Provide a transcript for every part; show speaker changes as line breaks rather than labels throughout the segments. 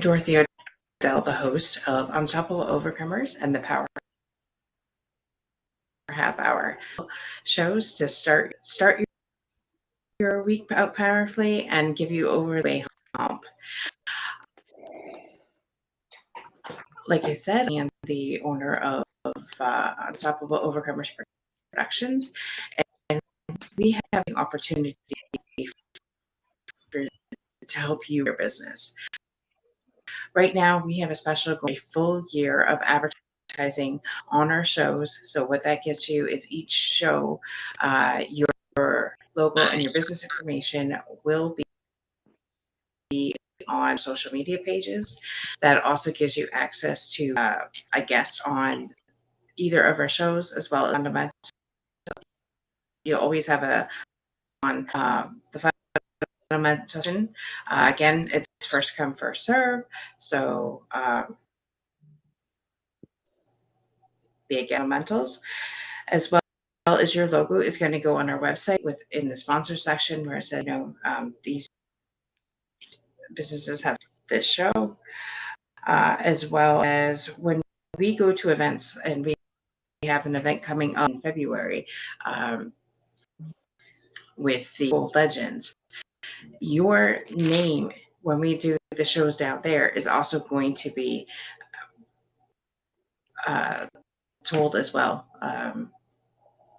Dorothy Odell, the host of Unstoppable Overcomers and the Power Half Hour shows to start your week out powerfully and give you over the way home. Like I said, I am the owner of Unstoppable Overcomers Productions, and we have the opportunity to help you your business. Right now, we have a special goal, a full year of advertising on our shows. So what that gets you is each show, your logo and your business information will be on social media pages. That also gives you access to a guest on either of our shows, as well as fundamental. You'll always have on the fundamental. Again, it's first come, first serve. So big fundamentals, as well as your logo is going to go on our website within the sponsor section where it says, these businesses have this show, as well as when we go to events, and we have an event coming up in February with the Old Legends. Your name, when we do the shows down there, is also going to be told as well,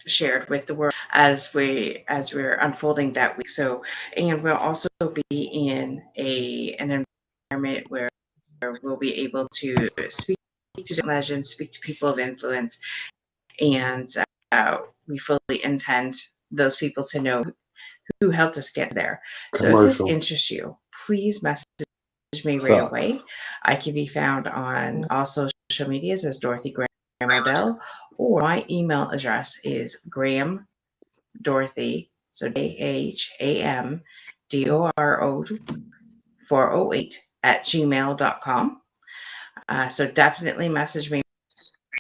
shared with the world as we're unfolding that week. So, and we'll also be in an environment where we'll be able to speak to legends, speak to people of influence, and we fully intend those people to know who helped us get there. So if this interests you, please message me right away. I can be found on all social medias as Dorothy Graham Odell, or my email address is Graham Dorothy, so DHAMDORO 408 at gmail.com. So definitely message me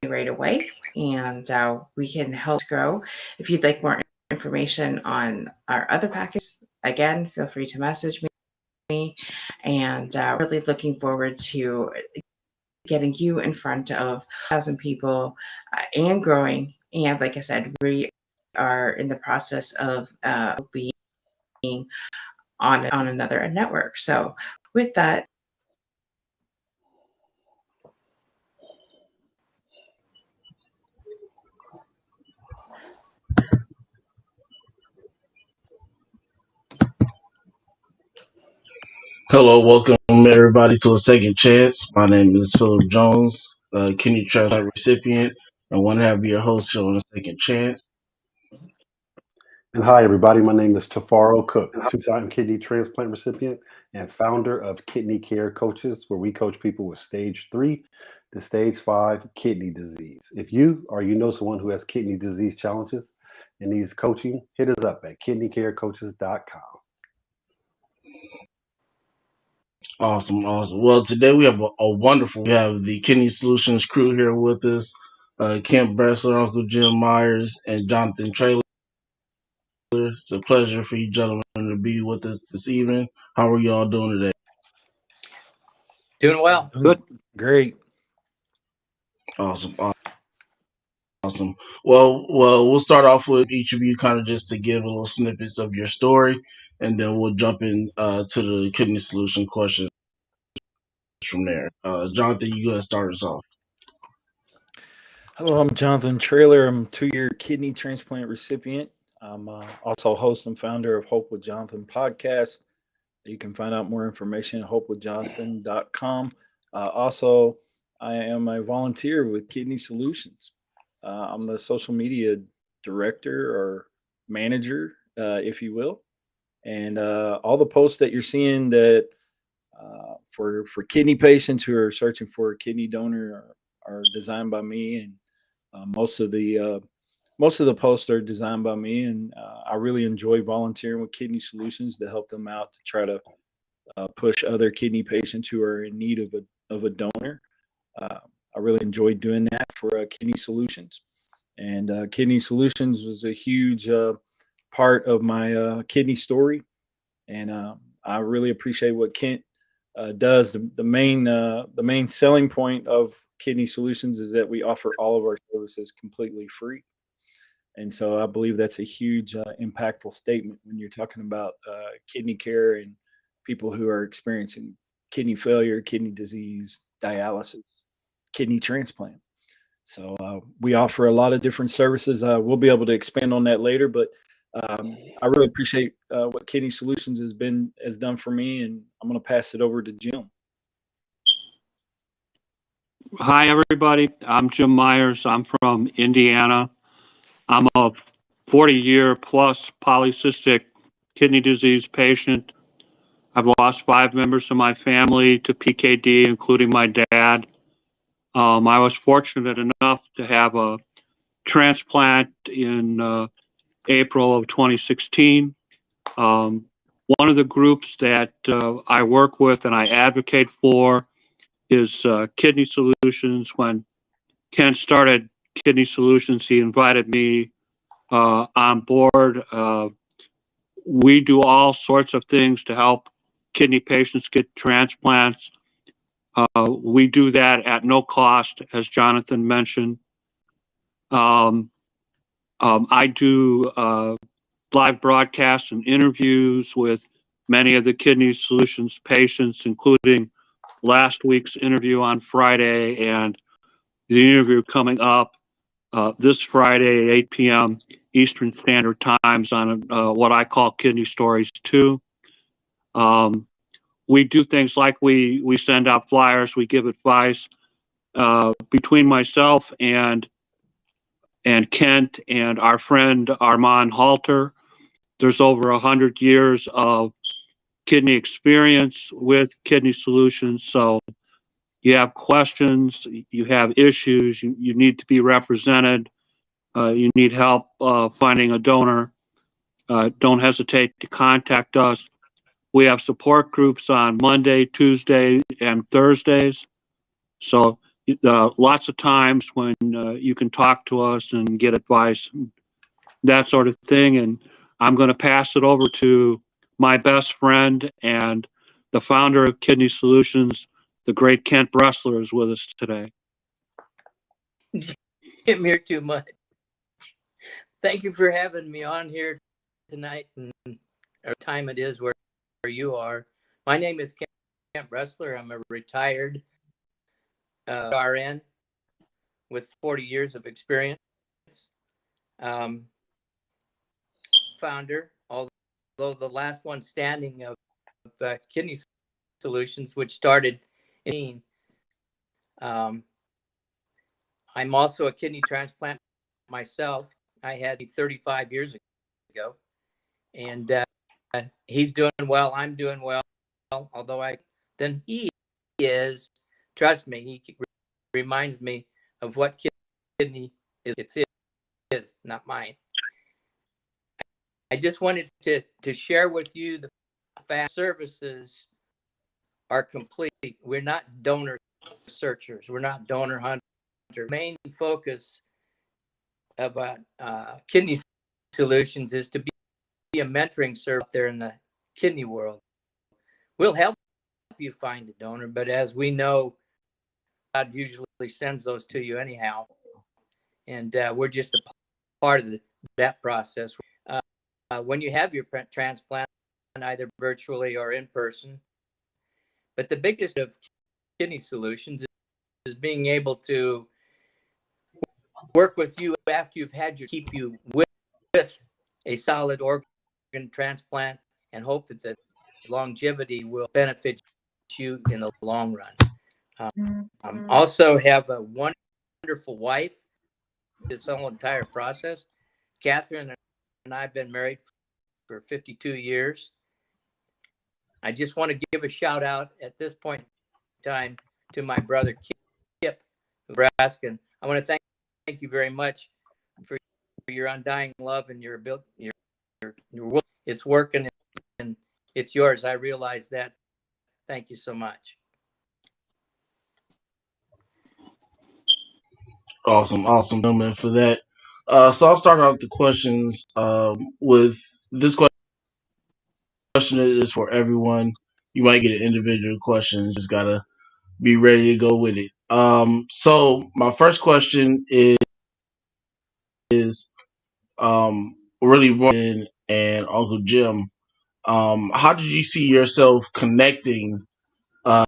right away, and we can help grow. If you'd like more information on our other packages, again, feel free to message me. And really looking forward to getting you in front of 1,000 people and growing. And like I said, we are in the process of being on another network. So with that,
Hello, welcome everybody to A Second Chance. My name is Philip Jones, kidney transplant recipient, and one to have your host here on A Second Chance.
And hi, everybody. My name is Tafaro Cook, two-time kidney transplant recipient and founder of Kidney Care Coaches, where we coach people with stage 3 to stage 5 kidney disease. If you or you know someone who has kidney disease challenges and needs coaching, hit us up at kidneycarecoaches.com.
Awesome. Well, today we have we have the Kidney Solutions crew here with us, Kent Bressler, Uncle Jim Myers, and Jonathan Traylor. It's a pleasure for you gentlemen to be with us this evening. How are you all doing today?
Doing well.
Good.
Great.
Awesome. Well, we'll start off with each of you kind of just to give a little snippets of your story, and then we'll jump in to the kidney solution questions from there. Jonathan, you go ahead and start us off.
Hello, I'm Jonathan Traylor. I'm a 2-year kidney transplant recipient. I'm also host and founder of Hope with Jonathan podcast. You can find out more information at hopewithjonathan.com. Also, I am a volunteer with Kidney Solutions. I'm the social media director or manager, if you will. And all the posts that you're seeing that for kidney patients who are searching for a kidney donor are designed by me, and most of the posts are designed by me, and I really enjoy volunteering with Kidney Solutions to help them out to try to push other kidney patients who are in need of a donor. I really enjoyed doing that for Kidney Solutions, and Kidney Solutions was a huge part of my kidney story, and I really appreciate what Kent does. The main selling point of Kidney Solutions is that we offer all of our services completely free. And so I believe that's a huge, impactful statement when you're talking about kidney care and people who are experiencing kidney failure, kidney disease, dialysis, kidney transplant. So we offer a lot of different services. We'll be able to expand on that later, but I really appreciate what Kidney Solutions has done for me, and I'm going to pass it over to Jim.
Hi, everybody. I'm Jim Myers. I'm from Indiana. I'm a 40-year plus polycystic kidney disease patient. I've lost 5 members of my family to PKD, including my dad. I was fortunate enough to have a transplant in April of 2016. One of the groups that I work with and I advocate for is Kidney Solutions. When Ken started Kidney Solutions, he invited me on board. We do all sorts of things to help kidney patients get transplants. We do that at no cost, as Jonathan mentioned. I do live broadcasts and interviews with many of the Kidney Solutions patients, including last week's interview on Friday and the interview coming up this Friday at 8 p.m. Eastern Standard Times on what I call Kidney Stories 2. We do things like we send out flyers, we give advice. Between myself and Kent and our friend Armand Halter, there's over 100 years of kidney experience with Kidney Solutions. So you have questions, you have issues, you need to be represented, you need help finding a donor, don't hesitate to contact us. We have support groups on Monday, Tuesday, and Thursdays. So lots of times when you can talk to us and get advice, that sort of thing. And I'm going to pass it over to my best friend and the founder of Kidney Solutions, the great Kent Bressler, is with us today.
Jim, here too much. Thank you for having me on here tonight and our time it is where you are. My name is Kent Bressler. I'm a retired RN with 40 years of experience. Founder, although the last one standing of Kidney Solutions, which started in. I'm also a kidney transplant myself. I had 35 years ago, and he's doing well. I'm doing well, although he is. Trust me, he reminds me of what kidney is. It's his, not mine. I just wanted to share with you the fast services are complete. We're not donor searchers. We're not donor hunters. Main focus of Kidney Solutions is to be a mentoring service there in the kidney world. We'll help you find a donor, but as we know, God usually sends those to you anyhow, and we're just a part of that process. When you have your transplant, either virtually or in person, but the biggest of Kidney Solutions is being able to work with you after you've had keep you with a solid organ transplant and hope that the longevity will benefit you in the long run. Also have a wonderful wife. This whole entire process. Catherine and I have been married for 52 years. I just want to give a shout out at this point in time to my brother Kip, Nebraska. I want to thank you very much for your undying love and your ability. Your it's working and it's yours. I realize that. Thank you so much.
Awesome, gentlemen, for that. So I'll start out the questions with this question is for everyone. you might get an individual question. Just gotta be ready to go with it. So my first question is really Ryan and Uncle Jim. How did you see yourself connecting? Or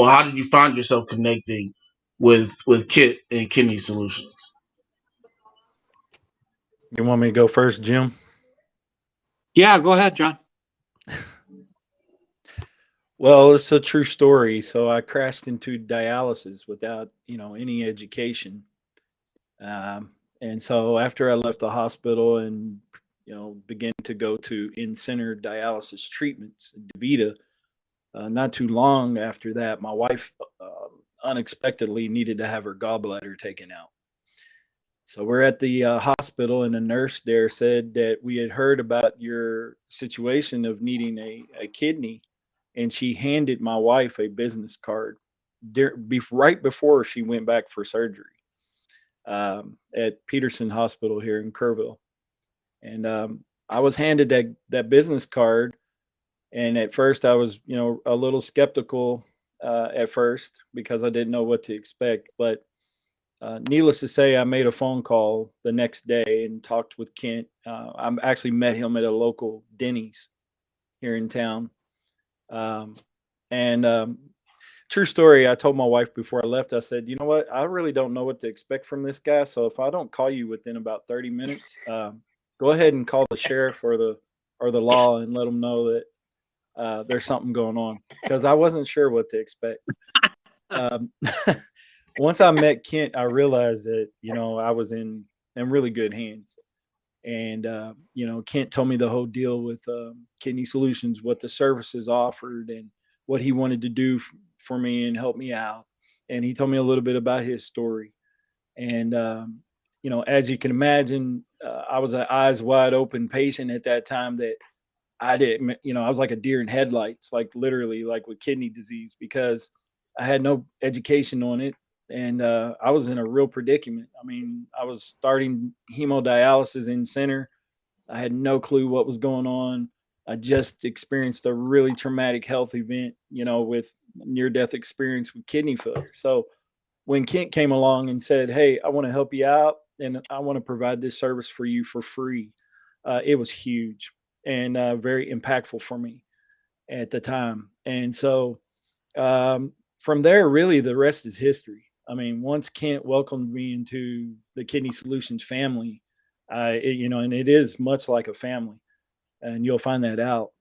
how did you find yourself connecting with Kit and Kidney Solutions?
You want me to go first, Jim?
Yeah, go ahead, John.
Well, it's a true story. So I crashed into dialysis without, any education. And so after I left the hospital and, began to go to in-center dialysis treatments, DaVita, not too long after that, my wife unexpectedly needed to have her gallbladder taken out. So we're at the hospital, and the nurse there said that we had heard about your situation of needing a kidney, and she handed my wife a business card right before she went back for surgery at Peterson Hospital here in Kerrville. And I was handed that business card, and at first I was, a little skeptical at first because I didn't know what to expect, but needless to say, I made a phone call the next day and talked with Kent. I actually met him at a local Denny's here in town. And true story, I told my wife before I left, I said, you know what? I really don't know what to expect from this guy. So if I don't call you within about 30 minutes, go ahead and call the sheriff or the law and let them know that there's something going on, because I wasn't sure what to expect. Once I met Kent, I realized that, I was in really good hands. And, Kent told me the whole deal with Kidney Solutions, what the services offered and what he wanted to do for me and help me out. And he told me a little bit about his story. And, as you can imagine, I was an eyes wide open patient at that time that I didn't, I was like a deer in headlights, like literally like with kidney disease, because I had no education on it. And I was in a real predicament. I mean, I was starting hemodialysis in center. I had no clue what was going on. I just experienced a really traumatic health event, with near death experience with kidney failure. So when Kent came along and said, "Hey, I want to help you out and I want to provide this service for you for free," it was huge and very impactful for me at the time. And so from there, really, the rest is history. I mean, once Kent welcomed me into the Kidney Solutions family, and it is much like a family, and you'll find that out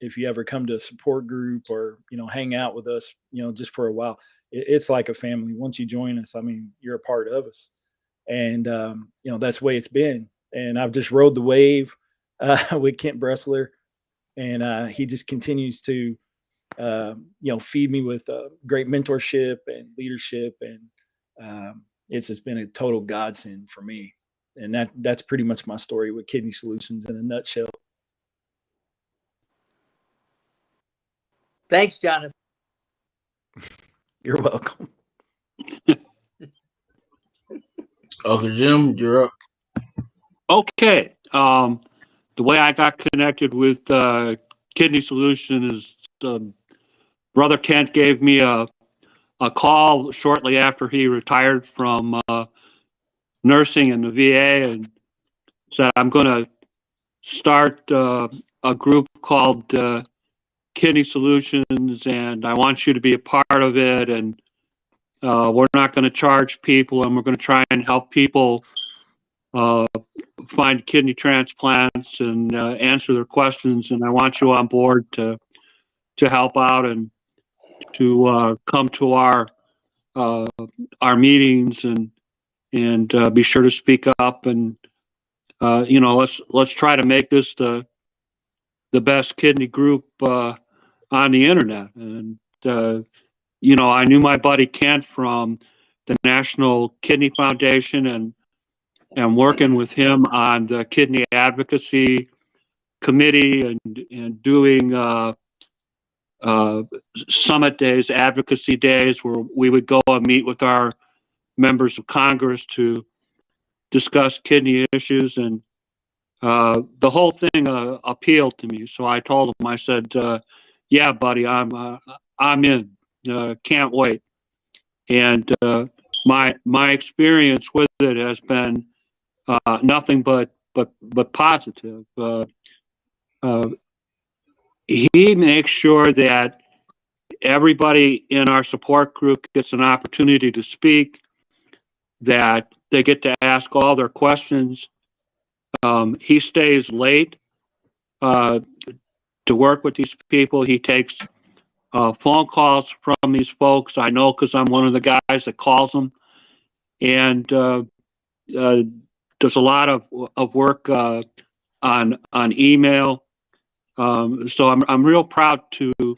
if you ever come to a support group or hang out with us, just for a while. It's like a family. Once you join us, I mean, you're a part of us, and that's the way it's been. And I've just rode the wave with Kent Bressler, and he just continues to feed me with great mentorship and leadership, and it's just been a total godsend for me. And that's pretty much my story with Kidney Solutions in a nutshell.
Thanks, Jonathan.
You're welcome.
Uncle Jim, you're up.
Okay. The way I got connected with Kidney Solution is Brother Kent gave me a call shortly after he retired from nursing in the VA and said, "I'm going to start a group called Kidney Solutions, and I want you to be a part of it. And we're not going to charge people, and we're going to try and help people find kidney transplants and answer their questions. And I want you on board to help out and to come to our meetings and be sure to speak up. And let's try to make this the best kidney group on the internet." And I knew my buddy Kent from the National Kidney Foundation, and working with him on the kidney advocacy committee and doing summit days, advocacy days, where we would go and meet with our members of Congress to discuss kidney issues. And the whole thing appealed to me. So I told him, I said, "Yeah, buddy, I'm in. Can't wait." And my experience with it has been nothing but positive. Uh, he makes sure that everybody in our support group gets an opportunity to speak, that they get to ask all their questions. He stays late uh, to work with these people. He takes phone calls from these folks. I know because I'm one of the guys that calls them, and uh, there's a lot of work on email. So I'm real proud to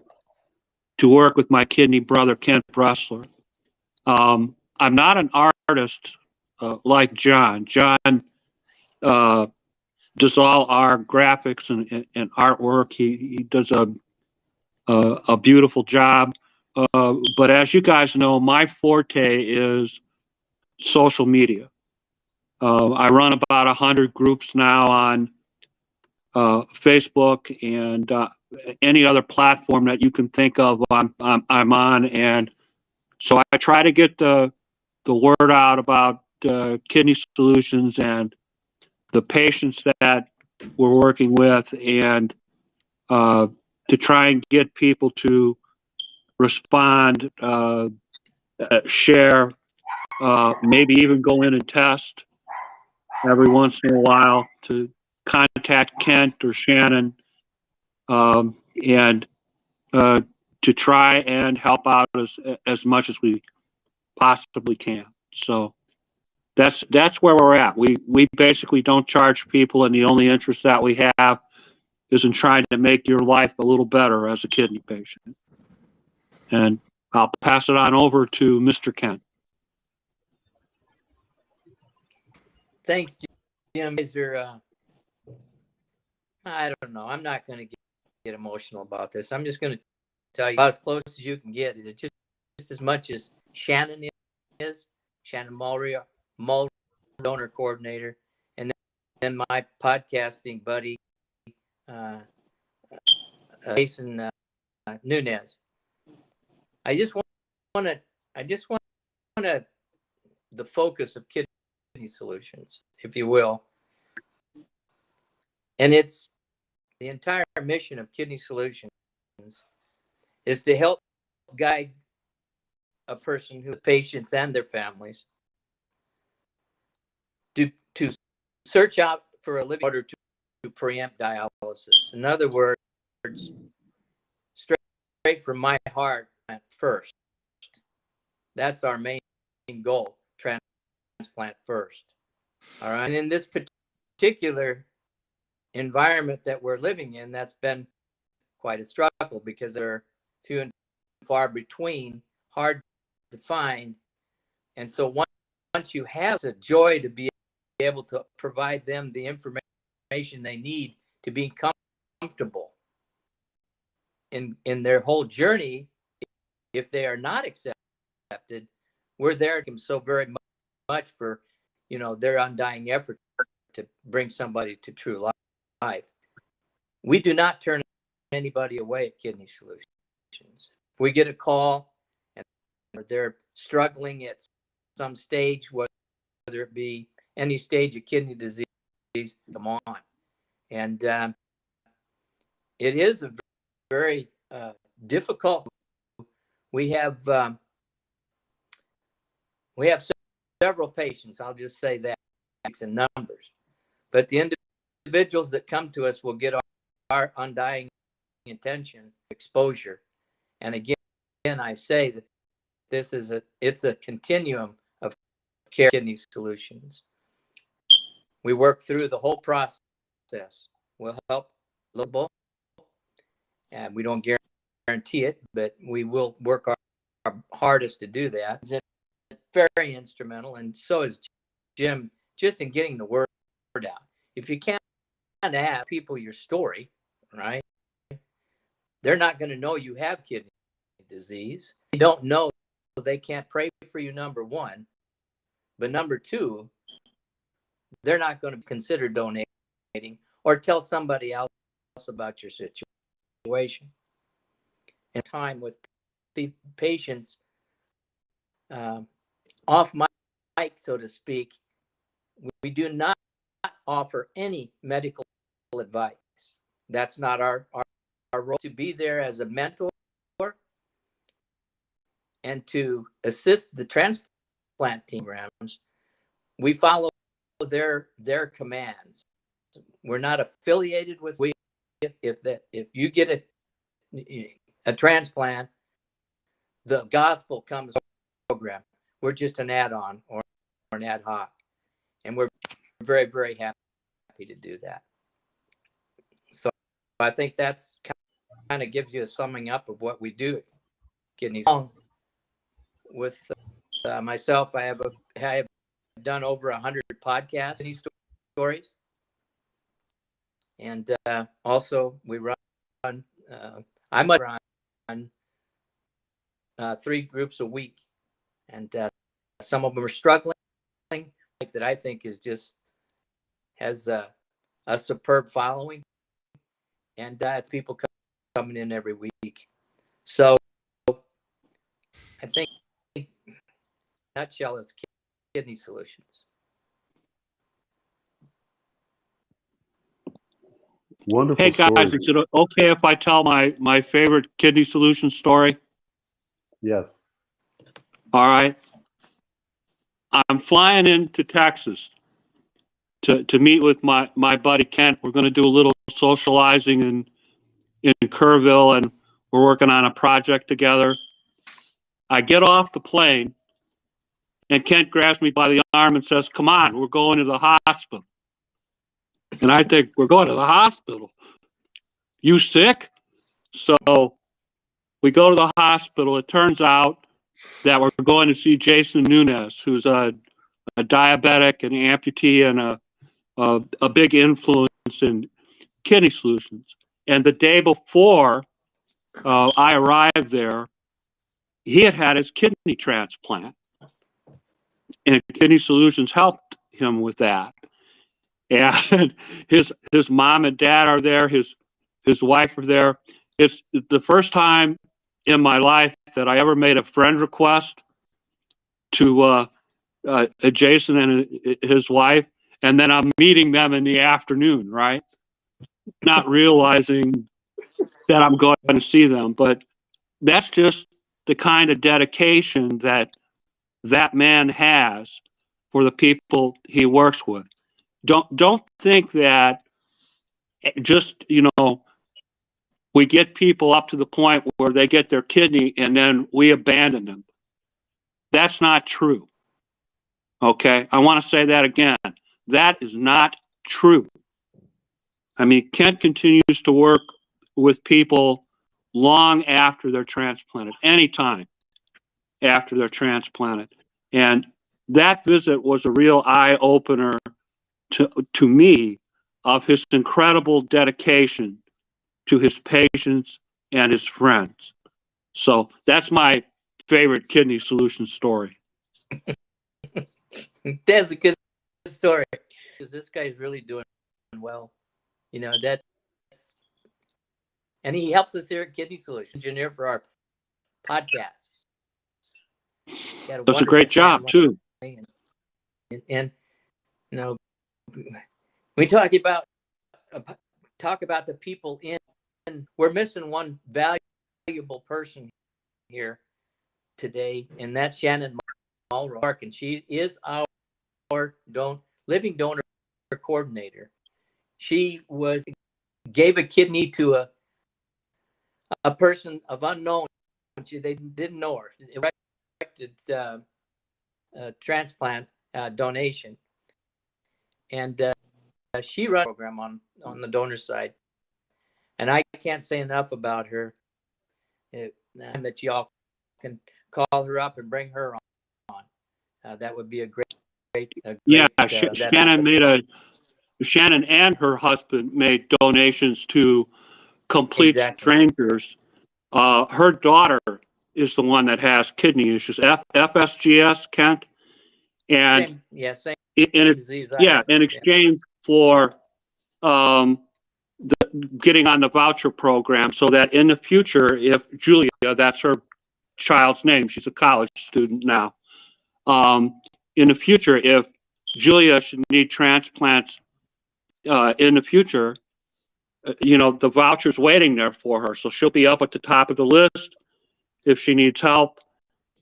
work with my kidney brother Kent Bressler. I'm not an artist like John. John uh, does all our graphics and artwork. He does a beautiful job. But as you guys know, my forte is social media. I run about 100 groups now on Facebook and any other platform that you can think of. I'm on, and so I try to get the word out about kidney solutions and the patients that we're working with, and to try and get people to respond, share, maybe even go in and test every once in a while, to contact Kent or Shannon, and to try and help out as much as we possibly can. So that's where we're at. We basically don't charge people, and the only interest that we have is in trying to make your life a little better as a kidney patient. And I'll pass it on over to Mr. Kent.
Thanks, Jim. I don't know. I'm not going to get emotional about this. I'm just going to tell you as close as you can get. It's just as much as Shannon is, Shannon Mulry, donor coordinator, and then my podcasting buddy, Jason Nunez. I just want to the focus of kidney solutions, if you will, and it's the entire mission of kidney solutions is to help guide a person, who patients and their families, to search out for a living order to preempt dialysis. In other words, straight from my heart at first. That's our main goal, transplant first. All right. And in this particular environment that we're living in, that's been quite a struggle because they're few and far between, hard to find. And so once you have, it's a joy to be able to provide them the information they need to be comfortable in their whole journey. If they are not accepted, we're there so very much for, their undying effort to bring somebody to true life. We do not turn anybody away at Kidney Solutions. If we get a call and they're struggling at some stage, whether it be any stage of kidney disease, come on. And it is a very difficult. We have several patients. I'll just say that in numbers, but the individuals that come to us will get our undying attention, exposure, and again, I say that it's a continuum of care. Kidney Solutions. We work through the whole process. We'll help a little, and we don't guarantee it, but we will work our hardest to do that. It's very instrumental, and so is Jim, just in getting the word out. If you can't ask people your story, right, they're not going to know you have kidney disease. They don't know, they can't pray for you, number one. But number two, they're not going to consider donating or tell somebody else about your situation. And time with patients off mic, so to speak, we do not offer any medical advice. That's not our role. To be there as a mentor and to assist the transplant team programs. We follow their commands. We're not affiliated with. If you get a transplant, the gospel comes program. We're just an add-on or an ad hoc, and we're very, very happy to do that. So I think that's kind of gives you a summing up of what we do at Kidneys. With myself, I have done over 100 podcasts, kidney stories, and also we run. I might run 3 groups a week, and some of them are struggling. That I think is just has a superb following, and it's people coming in every week. So I think, in a nutshell, is Kidney Solutions.
Wonderful.
Hey guys,
stories.
is it okay if I tell my favorite Kidney Solutions story?
Yes.
All right. I'm flying into Texas to meet with my buddy Kent. We're going to do a little socializing in Kerrville, and we're working on a project together. I get off the plane, and Kent grabs me by the arm and says, "Come on, we're going to the hospital." And I think, "We're going to the hospital? You sick?" So we go to the hospital. It turns out that we're going to see Jason Nunez, who's a diabetic, an amputee, and a big influence in Kidney Solutions. And the day before I arrived there, he had his kidney transplant, and Kidney Solutions helped him with that. And his mom and dad are there. His wife are there. It's the first time in my life that I ever made a friend request to Jason and his wife, and then I'm meeting them in the afternoon, right? Not realizing that I'm going to see them, but that's just the kind of dedication that man has for the people he works with. Don't think that just, we get people up to the point where they get their kidney and then we abandon them. That's not true. Okay, I want to say that again. That is not true. I mean, Kent continues to work with people long after they're transplanted, anytime after they're transplanted. And that visit was a real eye-opener to me of his incredible dedication to his patients and his friends. So that's my favorite Kidney Solutions story.
That's a good story, because this guy's really doing well. That's, and he helps us here at Kidney Solutions, engineer for our podcasts.
Does a great job too.
And we talk about the people in. We're missing one valuable person here today, and that's Shannon Mulroy, and she is our living donor coordinator. She gave a kidney to a person of unknown. They didn't know her. Erected transplant donation, and she runs a program on the donor side. And I can't say enough about her. That y'all can call her up and bring her on. That would be a great.
Shannon and her husband made donations to complete strangers. Her daughter is the one that has kidney issues, FSGS, Kent, and
same
in exchange for getting on the voucher program so that in the future, if Julia, that's her child's name, she's a college student now. In the future, if Julia should need transplants in the future, the voucher's waiting there for her. So she'll be up at the top of the list if she needs help.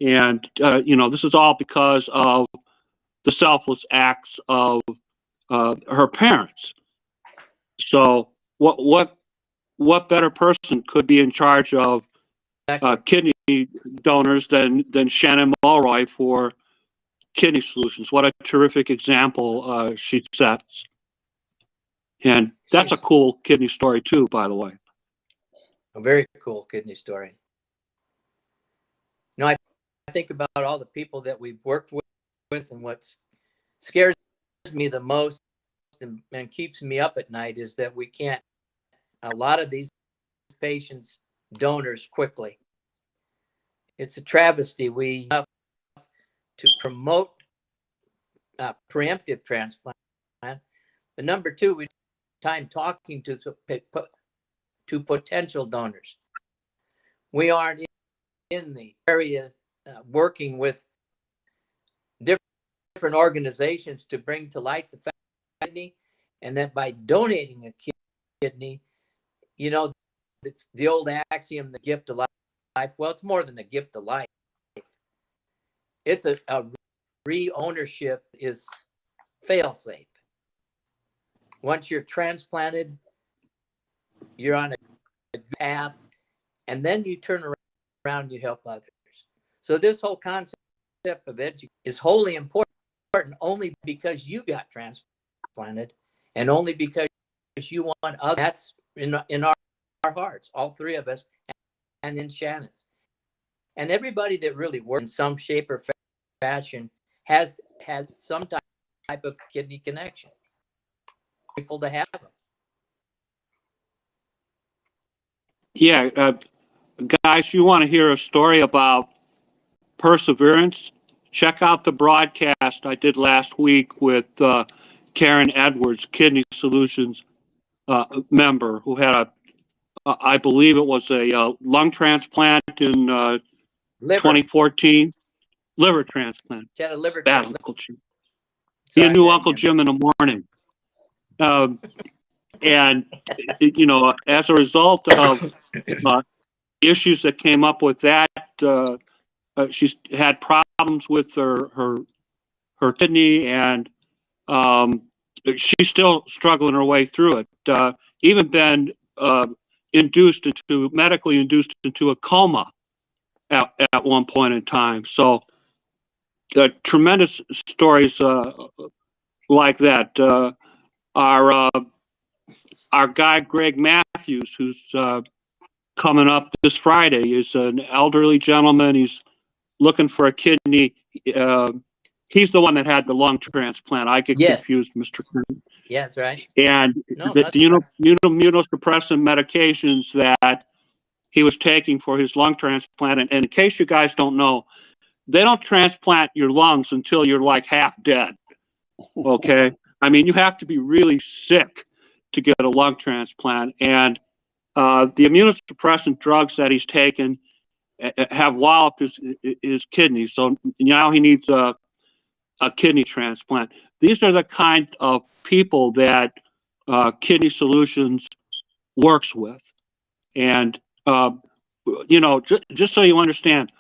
And, this is all because of the selfless acts of her parents. So what better person could be in charge of kidney donors than Shannon Mulroy for Kidney Solutions? What a terrific example she sets. And that's a cool kidney story too, by the way.
A very cool kidney story. I think about all the people that we've worked with, and what scares me the most and keeps me up at night is that we can't, a lot of these patients, donors quickly. It's a travesty. We have to promote preemptive transplant. But number two, we time talking to potential donors. We aren't in the area working with different organizations to bring to light the fact kidney, and that by donating a kidney, it's the old axiom, the gift of life. Well, it's more than a gift of life. It's a re-ownership is fail-safe. Once you're transplanted, you're on a path, and then you turn around and you help others. So this whole concept of education is wholly important only because you got transplanted, and only because you want others. That's in our hearts, all three of us, and in Shannon's. And everybody that really works in some shape or fashion has had some type of kidney connection. Grateful to have them.
Yeah, guys, you want to hear a story about perseverance? Check out the broadcast I did last week with Karen Edwards, Kidney Solutions member, who had I believe it was a lung transplant in 2014. Liver transplant.
She had a liver
Bad
transplant.
Uncle Jim. He knew Uncle Jim in the morning. And, as a result of issues that came up with that, she's had problems with her kidney, and she's still struggling her way through it. Even been medically induced into a coma at one point in time. So tremendous stories like that. Our guy Greg Matthews, who's coming up this Friday, is an elderly gentleman. He's looking for a kidney. He's the one that had the lung transplant. I get confused, Mr. Clinton.
Yeah, that's right.
And the immunosuppressant medications that he was taking for his lung transplant, and in case you guys don't know, they don't transplant your lungs until you're like half dead. Okay? I mean, you have to be really sick to get a lung transplant. And the immunosuppressant drugs that he's taken have walloped his kidneys. So now he needs a kidney transplant. These are the kind of people that Kidney Solutions works with. And, just so you understand,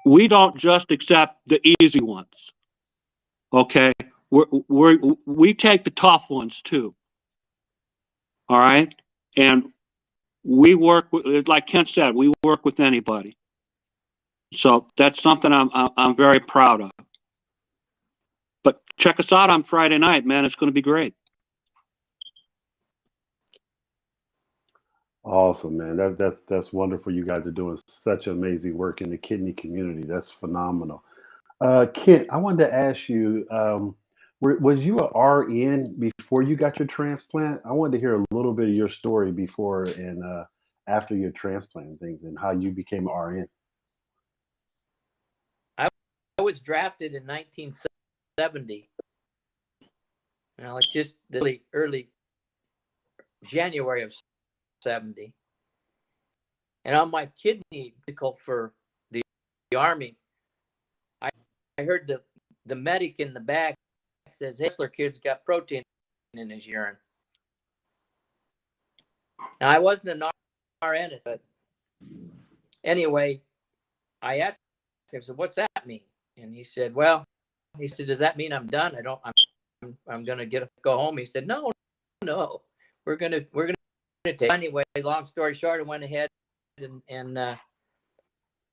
we don't just accept the easy ones. Okay? We take the tough ones too. All right? And we work with, like Kent said, we work with anybody. So that's something I'm very proud of. But check us out on Friday night, man. It's going to be great.
Awesome, man. That's wonderful. You guys are doing such amazing work in the kidney community. That's phenomenal. Kent, I wanted to ask you, was you a RN before you got your transplant? I wanted to hear a little bit of your story before and after your transplant and things, and how you became an RN.
I was drafted in 1970. Just the early January of 70. And on my kidney for the Army, I heard the medic in the back says, Bressler kid's got protein in his urine. Now, I wasn't an RN, but anyway, I asked him, I said, what's that mean? And he said, does that mean I'm done? I'm going to go home. He said, no, we're going to take. Anyway, long story short, I went ahead and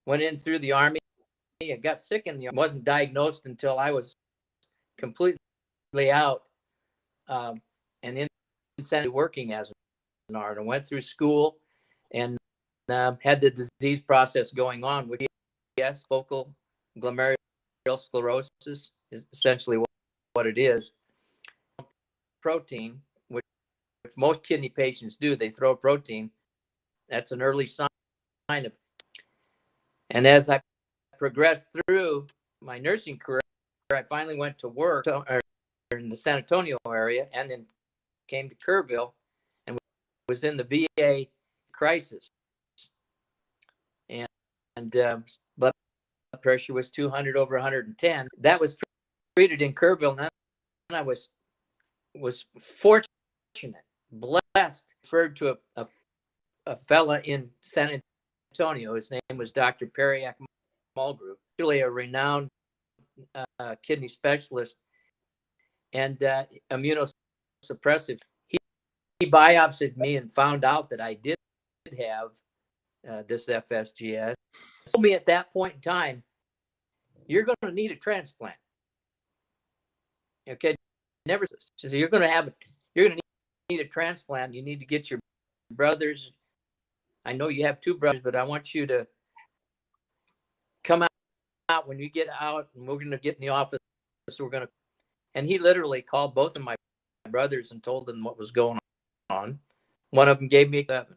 went in through the Army. I got sick in the Army. Wasn't diagnosed until I was completely out and in working as an RN. I went through school and had the disease process going on, which yes, focal glomerular sclerosis is essentially what it is. Protein, which most kidney patients do, they throw protein. That's an early sign of. And as I progressed through my nursing career, I finally went to work in the San Antonio area and then came to Kerrville and was in the VA crisis. And blood pressure was 200 over 110. That was treated in Kerrville. And then I was fortunate, blessed, referred to a fella in San Antonio. His name was Dr. Periak Mulgrew, really a renowned kidney specialist and immunosuppressive. He biopsied me and found out that I did have this FSGS. He told me at that point in time, you're going to need a transplant. Okay, never. So you're going to need a transplant. You need to get your brothers. I know you have two brothers, but I want you to come out when you get out, and we're going to get in the office. And he literally called both of my brothers and told them what was going on. One of them gave me 7.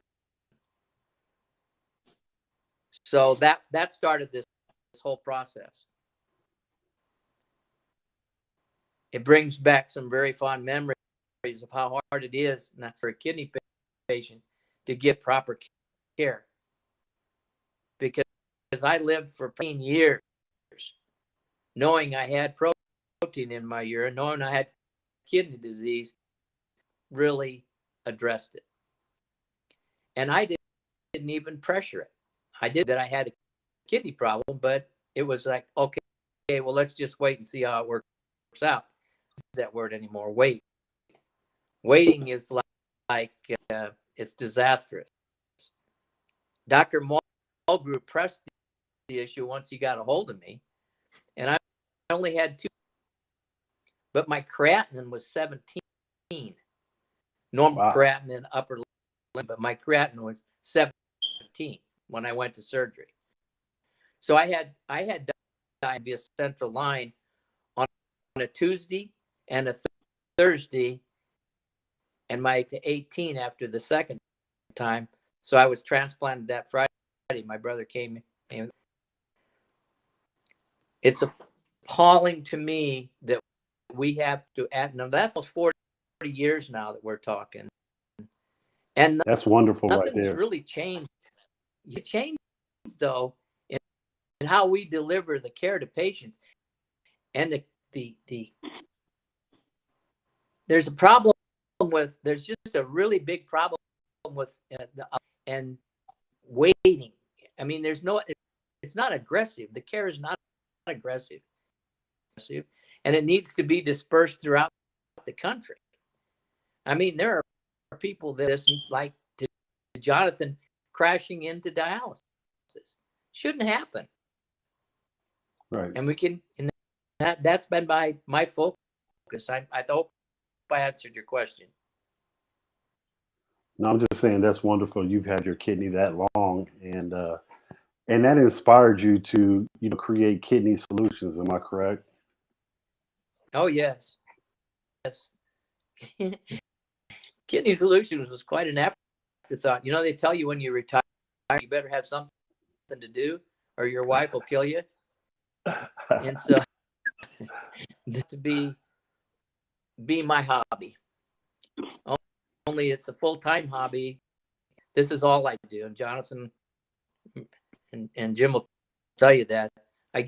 So that started this whole process. It brings back some very fond memories of how hard it is for a kidney patient to get proper care. Because I lived for 10 years knowing I had protein in my urine, knowing I had kidney disease, really addressed it. And I didn't even pressure it. I did that I had a kidney problem, but it was like, okay, well, let's just wait and see how it works out. That word anymore. Waiting is like it's disastrous. Dr. Mulgrew pressed the issue once he got a hold of me, and I only had 2, but my creatinine was 17. Normal creatinine upper limit, but my creatinine was 17 when I went to surgery. So I had diabetes central line on a Tuesday and a Thursday, and my 18 after the second time. So I was transplanted that Friday. My brother came in. It's appalling to me that we have to add. Now that's almost 40 years now that we're talking, and
that's wonderful.
Nothing's
right there.
really changed. It changed though in how we deliver the care to patients, and the there's a problem with. There's just a really big problem with and waiting. I mean, it's not aggressive. The care is not aggressive, and it needs to be dispersed throughout the country. I mean, there are people that like to Jonathan crashing into dialysis. Shouldn't happen.
Right.
And we can, and that's been my focus. I hope I answered your question.
No, I'm just saying that's wonderful. You've had your kidney that long, and that inspired you to create Kidney Solutions. Am I correct?
Oh yes. Kidney Solutions was quite an afterthought. They tell you when you retire, you better have something to do, or your wife will kill you. And so, to be my hobby. only it's a full-time hobby. This is all I do. And Jonathan and Jim will tell you that. I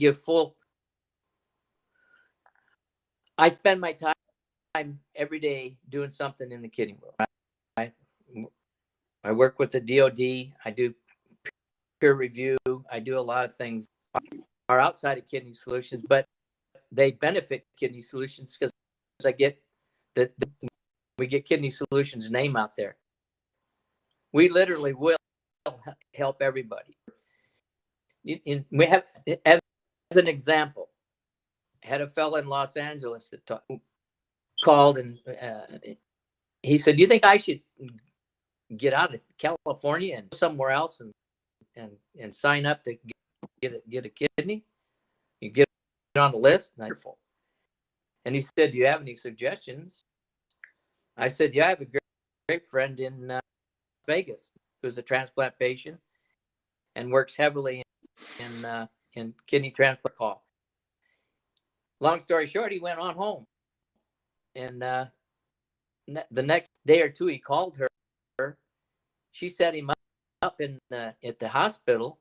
spend my time every day doing something in the kidney world. I work with the DOD. I do peer review. I do a lot of things are outside of Kidney Solutions, but they benefit Kidney Solutions because I get we get Kidney Solutions name out there. We literally will help everybody. We have, as an example, had a fella in Los Angeles that called and he said, "Do you think I should get out of California and somewhere else and sign up to get a kidney? You get on the list." And he said, "Do you have any suggestions?" I said, "Yeah, I have a great friend in Vegas who's a transplant patient and works heavily in kidney transplant call." Long story short, he went on home, and the next day or two, he called her. She set him up at the hospital,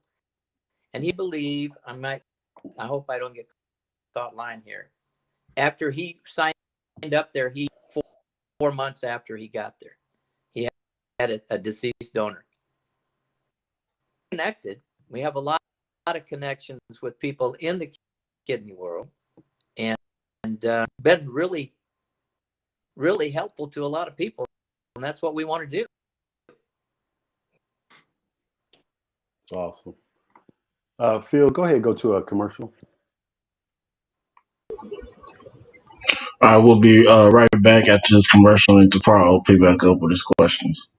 and he believed I hope I don't get caught lying here. After he signed up there, 4 months after he got there, he had a deceased donor. Connected, we have a lot of connections with people in the kidney world, and been really, really helpful to a lot of people, and that's what we want to do.
It's awesome. Phil, go ahead and go to a commercial.
I will be right back after this commercial, and Tafara will pick back up with his questions.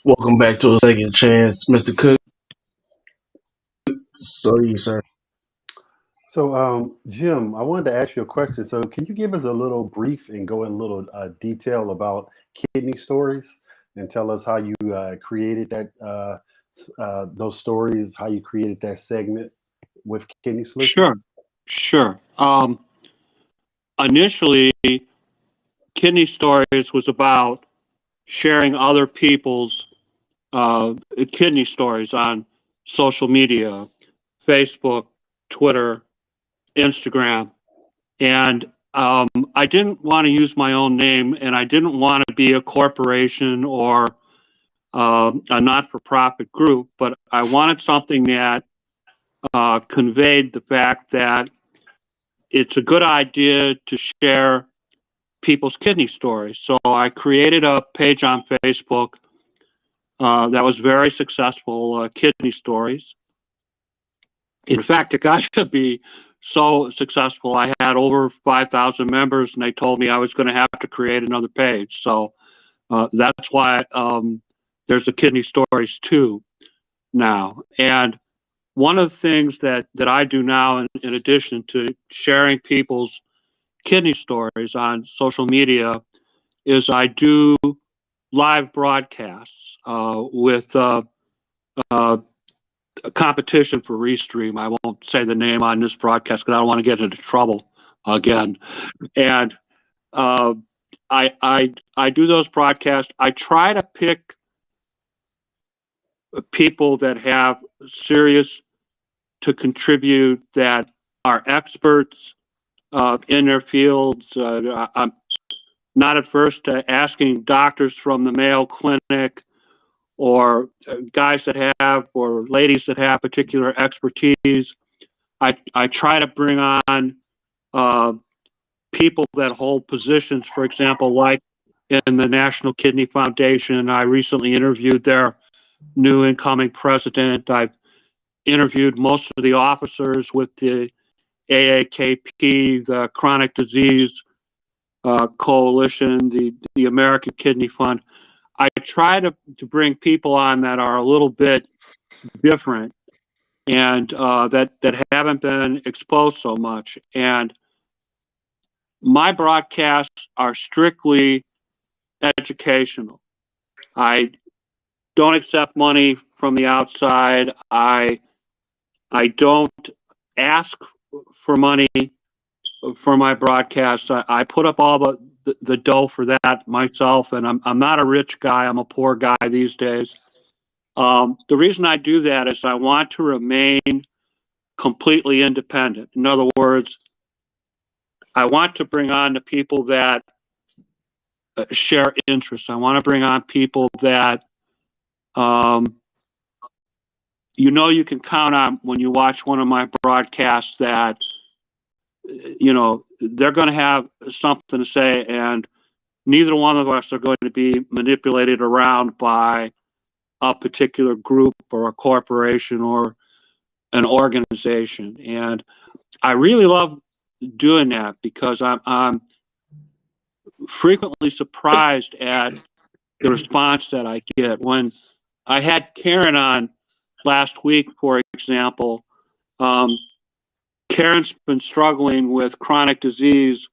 Welcome back to a second chance, Mr. Cook. So you, sir.
So, Jim, I wanted to ask you a question. So, can you give us a little brief and go in a little detail about kidney stories and tell us how you created that those stories, how you created that segment with Kidney Solutions?
Sure. Initially, Kidney Stories was about sharing other people's kidney stories on social media, Facebook, Twitter, Instagram. And I didn't want to use my own name, and I didn't want to be a corporation or a not-for-profit group, but I wanted something that conveyed the fact that it's a good idea to share people's kidney stories. So I created a page on Facebook that was very successful, Kidney Stories. In fact, it got to be so successful. I had over 5,000 members, and they told me I was going to have to create another page. So that's why there's a Kidney Stories 2 now. And one of the things that I do now, in addition to sharing people's kidney stories on social media, is I do live broadcasts with a competition for Restream. I won't say the name on this broadcast because I don't want to get into trouble again. And I do those broadcasts. I try to pick people that have serious to contribute, that are experts in their fields. I'm not adverse to asking doctors from the Mayo Clinic or guys that have, or ladies that have particular expertise. I try to bring on people that hold positions, for example, like in the National Kidney Foundation. I recently interviewed their new incoming president. I've interviewed most of the officers with the AAKP, the Chronic Disease Coalition, the American Kidney Fund. I try to bring people on that are a little bit different and that haven't been exposed so much. And my broadcasts are strictly educational. I don't accept money from the outside. I don't ask for money for my broadcasts. I put up all the dough for that myself, and I'm not a rich guy. I'm a poor guy these days. The reason I do that is I want to remain completely independent. In other words, I want to bring on the people that share interests. I want to bring on people that you can count on when you watch one of my broadcasts, that they're going to have something to say, and neither one of us are going to be manipulated around by a particular group or a corporation or an organization. And I really love doing that because I'm frequently surprised at the response that I get. When I had Karen on last week, for example, Karen's been struggling with chronic disease,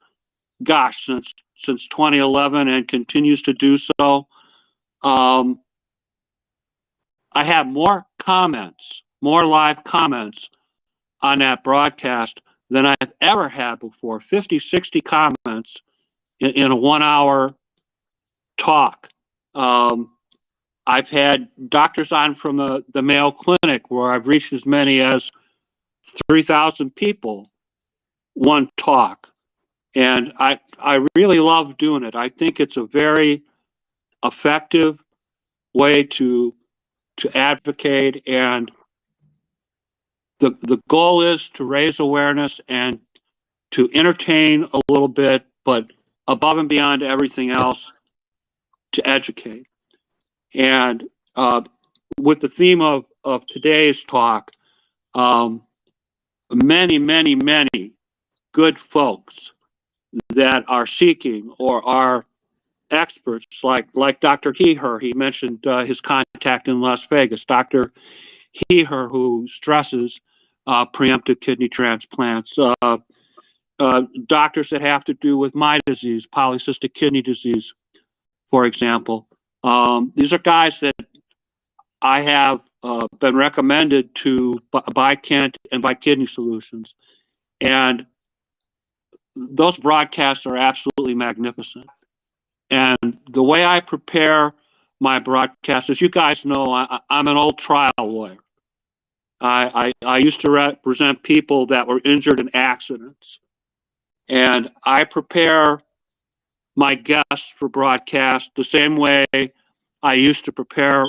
gosh, since 2011, and continues to do so. I have more comments, more live comments on that broadcast than I've ever had before. 50, 60 comments in a 1 hour talk. I've had doctors on from the Mayo Clinic where I've reached as many as 3,000 people one talk. And I really love doing it. I think it's a very effective way to advocate, and the goal is to raise awareness and to entertain a little bit, but above and beyond everything else, to educate. And with the theme of today's talk, many, many, many good folks that are seeking or are experts like Dr. Heher. He mentioned his contact in Las Vegas, Dr. Heher, who stresses preemptive kidney transplants. Doctors that have to do with my disease, polycystic kidney disease, for example. These are guys that I have been recommended to by Kent and by Kidney Solutions. And those broadcasts are absolutely magnificent. And the way I prepare my broadcasts, as you guys know, I'm an old trial lawyer. I used to represent people that were injured in accidents. And I prepare my guests for broadcast the same way I used to prepare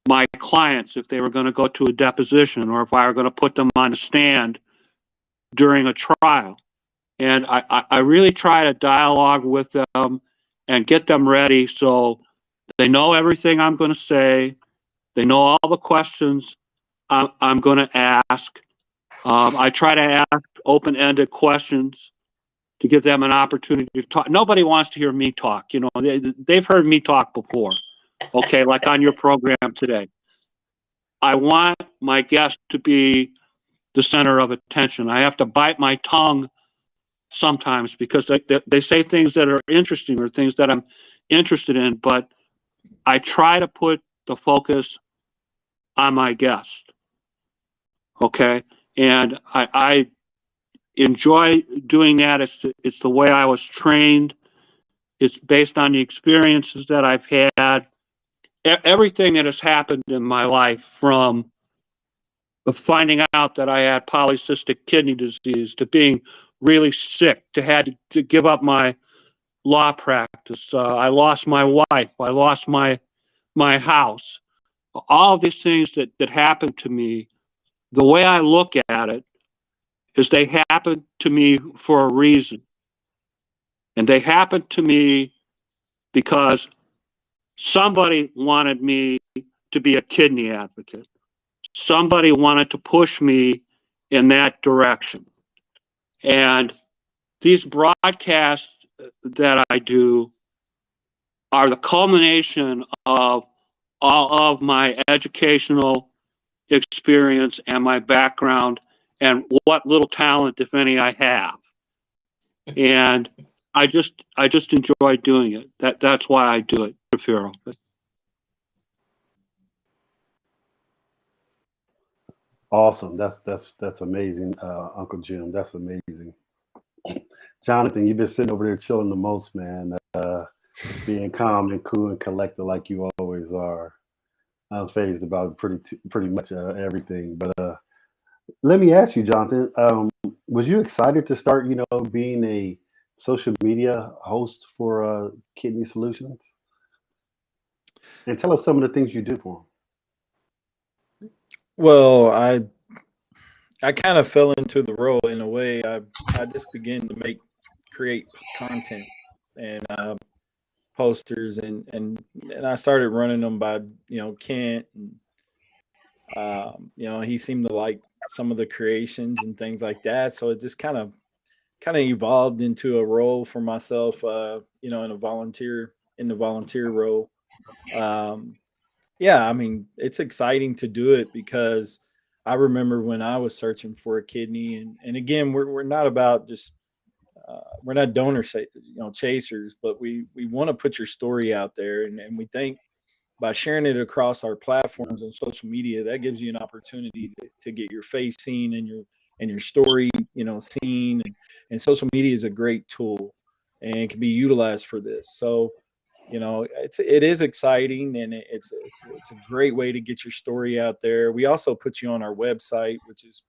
my clients if they were going to go to a deposition or if I were going to put them on a stand during a trial. And I really try to dialogue with them and get them ready so they know everything I'm going to say. They know all the questions I'm going to ask. I try to ask open-ended questions to give them an opportunity to talk. Nobody wants to hear me talk. You know, they've heard me talk before. Okay, like on your program today. I want my guest to be the center of attention. I have to bite my tongue sometimes because they say things that are interesting or things that I'm interested in, but I try to put the focus on my guest. Okay, and I enjoy doing that. It's the way I was trained. It's based on the experiences that I've had. Everything that has happened in my life, from finding out that I had polycystic kidney disease to being really sick, to had to give up my law practice. I lost my wife. I lost my house. All of these things that happened to me, the way I look at it is they happened to me for a reason. And they happened to me because somebody wanted me to be a kidney advocate. Somebody wanted to push me in that direction. And these broadcasts that I do are the culmination of all of my educational experience and my background and what little talent, if any, I have. And I just enjoy doing it. That's why I do it, Rafiro.
Awesome. That's amazing, Uncle Jim. That's amazing. Jonathan, you've been sitting over there chilling the most, man. Being calm and cool and collected like you always are. I'm phased about pretty much everything. But let me ask you, Jonathan, was you excited to start, being a social media host for Kidney Solutions? And tell us some of the things you do for them.
Well, I kind of fell into the role in a way. I just began to create content and posters and I started running them by Kent and he seemed to like some of the creations and things like that. So it just kind of evolved into a role for myself, in the volunteer role. Yeah, I mean, it's exciting to do it because I remember when I was searching for a kidney, and again, we're not about just we're not chasers, but we want to put your story out there, and we think by sharing it across our platforms on social media, that gives you an opportunity to get your face seen and your story, seen, and social media is a great tool and can be utilized for this. So it is exciting, and it's a great way to get your story out there. We also put you on our website, which is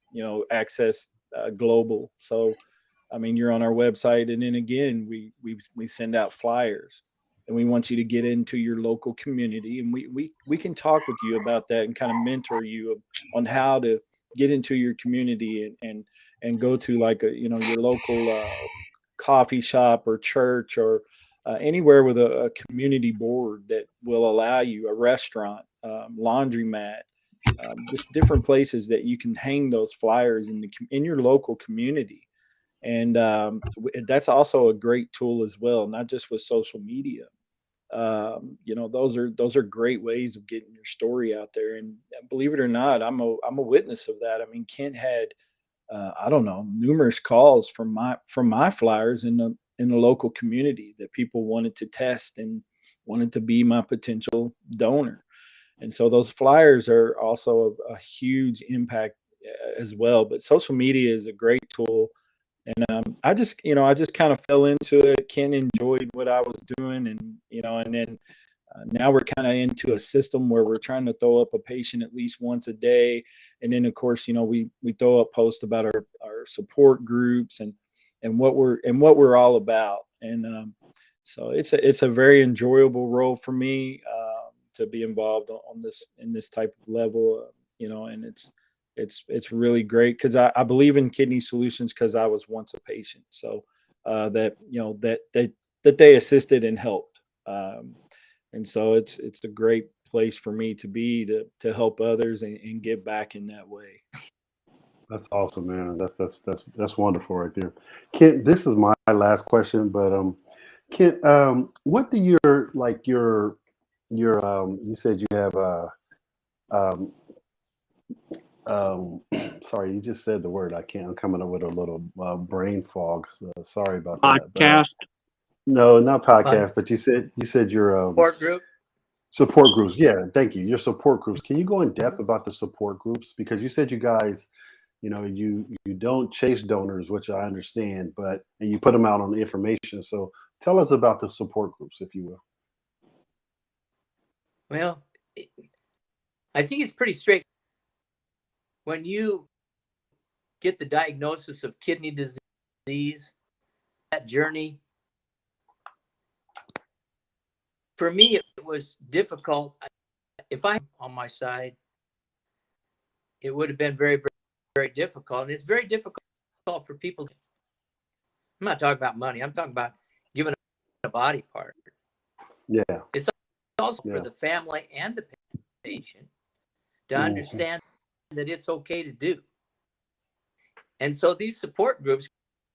Access Global. So I mean, you're on our website, and then again, we send out flyers, and we want you to get into your local community, and we can talk with you about that and kind of mentor you on how to get into your community and go to like your local coffee shop or church or anywhere with a community board that will allow you, a restaurant, laundromat, just different places that you can hang those flyers in your local community. And that's also a great tool as well, not just with social media, those are great ways of getting your story out there. And believe it or not, I'm a witness of that. I mean, Kent had I don't know, numerous calls from my flyers in the local community that people wanted to test and wanted to be my potential donor. And so those flyers are also a huge impact as well. But social media is a great tool. And I just kind of fell into it. Ken enjoyed what I was doing, and then now we're kind of into a system where we're trying to throw up a patient at least once a day, and then of course, we throw up posts about our support groups and what we're all about. And so it's a very enjoyable role for me to be involved on this in this type of level, and it's really great because I believe in kidney solutions because I was once a patient. So that they assisted and helped. And so it's a great place for me to be to help others and give back in that way.
That's awesome, man. That's wonderful right there. Kent, this is my last question, but Kent, what do your you said you have um sorry, you just said the word. I'm coming up with a little brain fog. So sorry about that. But
Podcast.
no, not podcast, but you said your
Support group.
support groups. Yeah, thank you. Your support groups. Can you go in depth about the support groups? Because you said you guys, you don't chase donors, which I understand, and you put them out on the information. So tell us about the support groups, if you will.
Well, I think it's pretty straight. When you get the diagnosis of kidney disease, that journey, for me, it was difficult. If I'm on my side, it would have been very, very, very difficult. And it's very difficult for people. I'm not talking about money. I'm talking about giving a body part.
Yeah.
It's also for the family and the patient to understand that it's okay to do. And so these support groups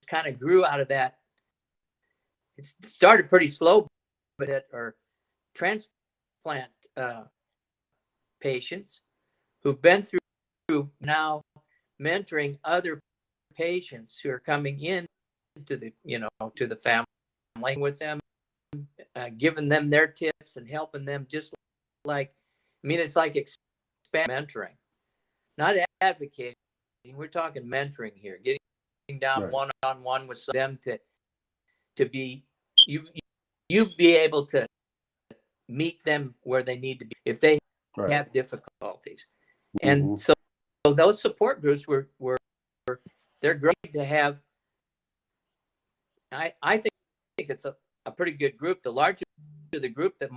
kind of grew out of that. It started pretty slow, but it are transplant patients who've been through now mentoring other patients who are coming in to the family with them, giving them their tips and helping them it's like expand mentoring, not advocating. We're talking mentoring here, getting down one-on-one with them to be you be able to meet them where they need to be if they have difficulties. And so those support groups were they're great to have. I think it's a pretty good group. The larger the group that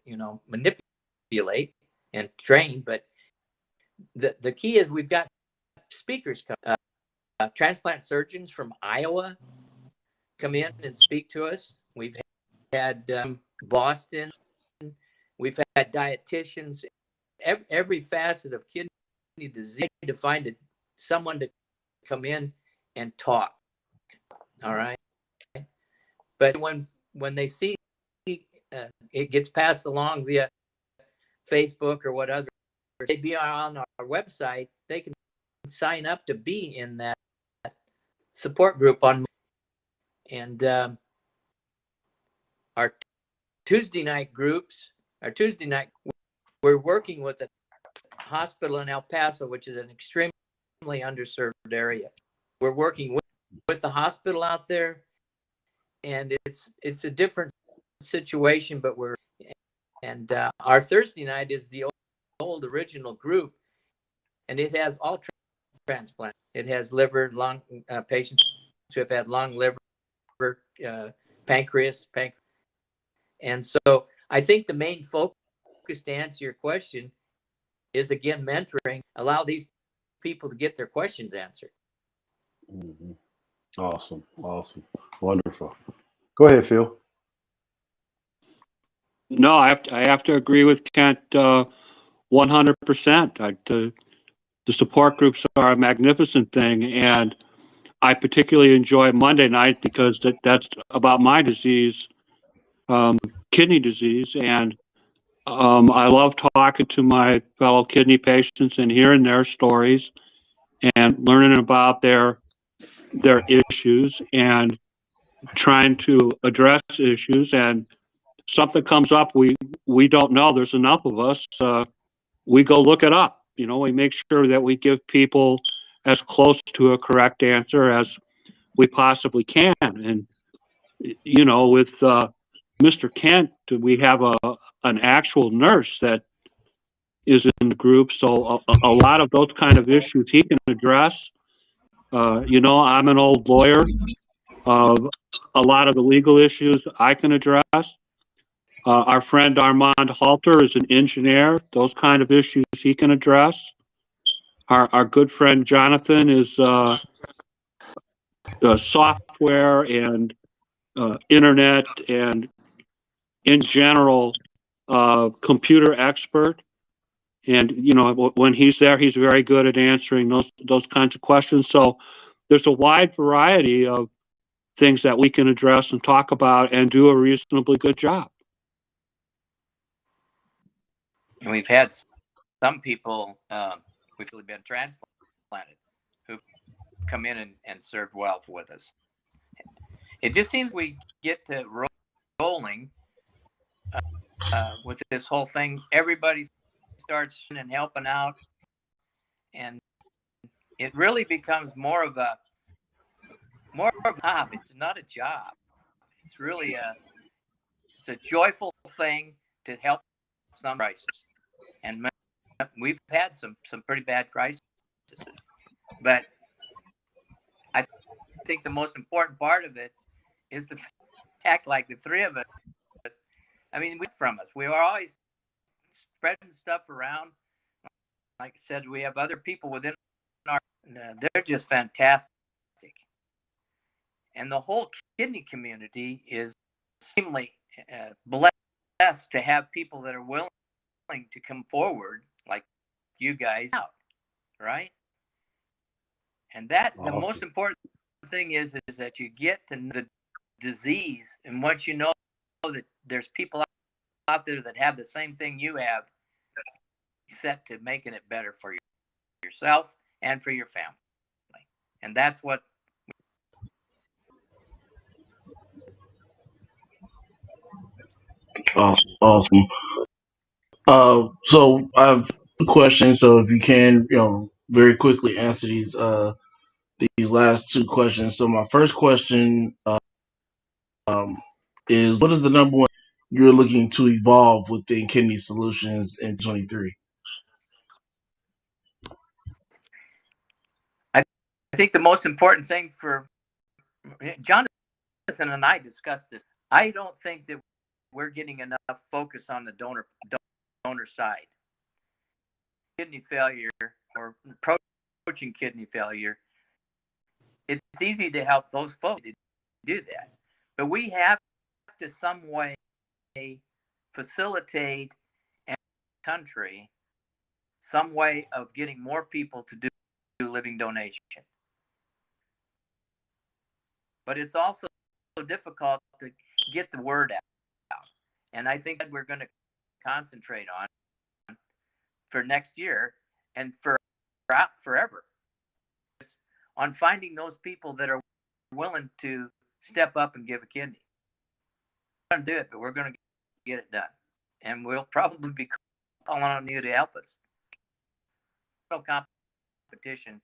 manipulate and train, but the key is we've got speakers come, transplant surgeons from Iowa come in and speak to us. We've had Boston. We've had dietitians. Every facet of kidney disease to find someone to come in and talk. All right. But when they see it gets passed along via Facebook or whatever, they be on our website, they can sign up to be in that support group and our Tuesday night groups. Our Tuesday night, we're working with a hospital in El Paso, which is an extremely underserved area. We're working with the hospital out there, and it's a different situation, but our Thursday night is the old original group, and it has all transplant. It has liver, lung patients who have had lung, liver, pancreas, and so I think the main focus to answer your question is, again, mentoring. Allow these people to get their questions answered.
Mm-hmm. Awesome. Wonderful. Go ahead, Phil.
No, I have to agree with Kent 100%. The support groups are a magnificent thing, and I particularly enjoy Monday night because that's about my disease. kidney disease. And I love talking to my fellow kidney patients and hearing their stories and learning about their issues and trying to address issues. And something comes up we don't know. There's enough of us. We go look it up. We make sure that we give people as close to a correct answer as we possibly can. And with Mr. Kent, we have an actual nurse that is in the group, so a lot of those kind of issues he can address. I'm an old lawyer. A lot of the legal issues I can address. Our friend Armand Halter is an engineer. Those kind of issues he can address. Our good friend Jonathan is software and internet and in general computer expert. And when he's there, he's very good at answering those kinds of questions. So there's a wide variety of things that we can address and talk about and do a reasonably good job.
And we've had some people, we've really been transplanted, who've come in and served well with us. It just seems we get to rolling with this whole thing. Everybody starts and helping out, and it really becomes more of a job. It's not a job. It's really it's a joyful thing to help some crisis. And we've had some pretty bad crises, but I think the most important part of it is the fact, like the three of us, I mean, we were always spreading stuff around. Like I said, we have other people within they're just fantastic. And the whole kidney community is extremely blessed to have people that are willing to come forward, like you guys, out, right? And that awesome. The most important thing is that you get to know the disease, and once you know that there's people out there that have the same thing you have, set to making it better for yourself and for your family. And that's what
Awesome. So I have two questions. So if you can, very quickly answer these last two questions. So my first question is, what is the number one you're looking to evolve within Kidney Solutions in 23?
I think the most important thing for Jonathan and I discussed this. I don't think that we're getting enough focus on the donor side. Kidney failure or approaching kidney failure, it's easy to help those folks to do that. But we have to some way facilitate in the country some way of getting more people to do living donation. But it's also difficult to get the word out. And I think that we're going to concentrate on for next year and forever on finding those people that are willing to step up and give a kidney. We're going to do it, but we're going to get it done. And we'll probably be calling on you to help us. No competition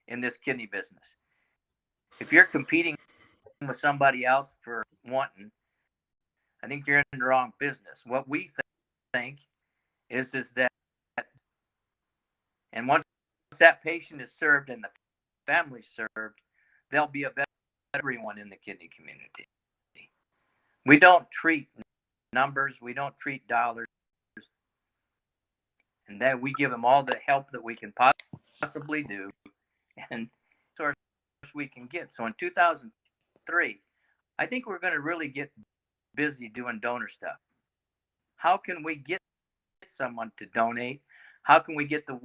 in this kidney business. If you're competing with somebody else for wanting, I think you're in the wrong business. What we think is that, and once that patient is served and the family served, there'll be a better everyone in the kidney community. We don't treat numbers, we don't treat dollars, and that we give them all the help that we can possibly do, and source we can get. So in 2003, I think we're going to really get busy doing donor stuff. How can we get someone to donate? How can we get the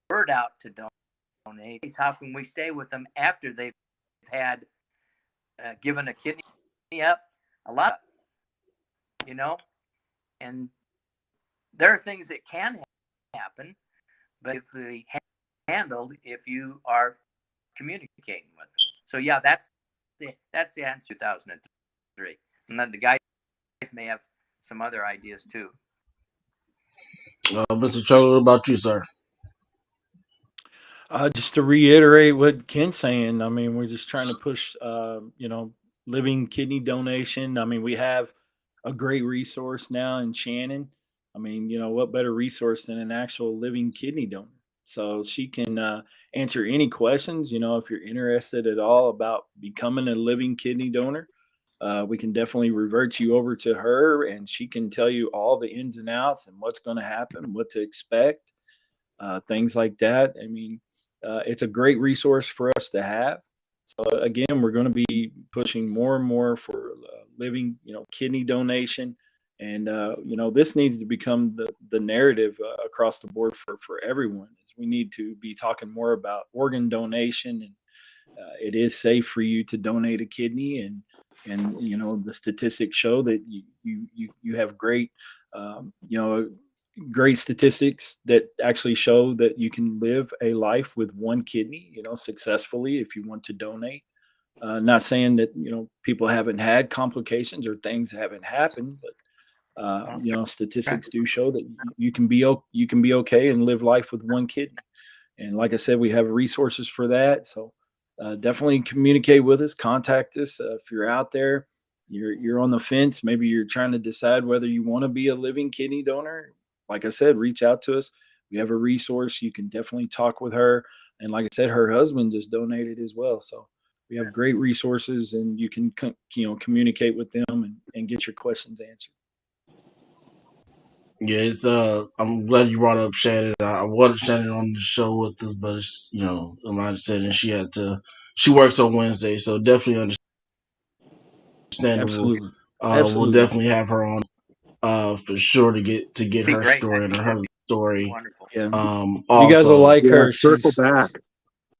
word out to donate? How can we stay with them after they've had given a kidney up? A lot, and there are things that can happen, but if they handled, if you are communicating with them. So yeah, that's the answer. 2003, and then the guys may have some other ideas too.
Mr. Traylor, what about you, sir?
Just to reiterate what Ken's saying, I mean, we're just trying to push, living kidney donation. I mean, we have a great resource now in Shannon. I mean, what better resource than an actual living kidney donor? So she can answer any questions. If you're interested at all about becoming a living kidney donor, we can definitely revert you over to her, and she can tell you all the ins and outs and what's going to happen, what to expect, things like that. I mean, it's a great resource for us to have. So again, we're going to be pushing more and more for living, kidney donation, and this needs to become the narrative across the board for everyone. Is we need to be talking more about organ donation, and it is safe for you to donate a kidney, and the statistics show that you have great great statistics that actually show that you can live a life with one kidney, successfully if you want to donate. Not saying that people haven't had complications or things haven't happened, but statistics do show that you can be okay and live life with one kidney. And like I said, we have resources for that. So definitely communicate with us, contact us if you're out there. You're on the fence. Maybe you're trying to decide whether you want to be a living kidney donor. Like I said, reach out to us. We have a resource. You can definitely talk with her. And like I said, her husband just donated as well. So we have great resources, and you can communicate with them and get your questions answered.
Yeah, it's I'm glad you brought up Shannon. I wanted Shannon on the show with us, but it's, like I said, and she works on Wednesday, so definitely understandable.
Absolutely.
We'll
Absolutely.
definitely have her on for sure to get
Be
her
great.
story and her husband's story.
Wonderful.
Yeah. You guys will
Also,
like
Yeah,
her.
circle back.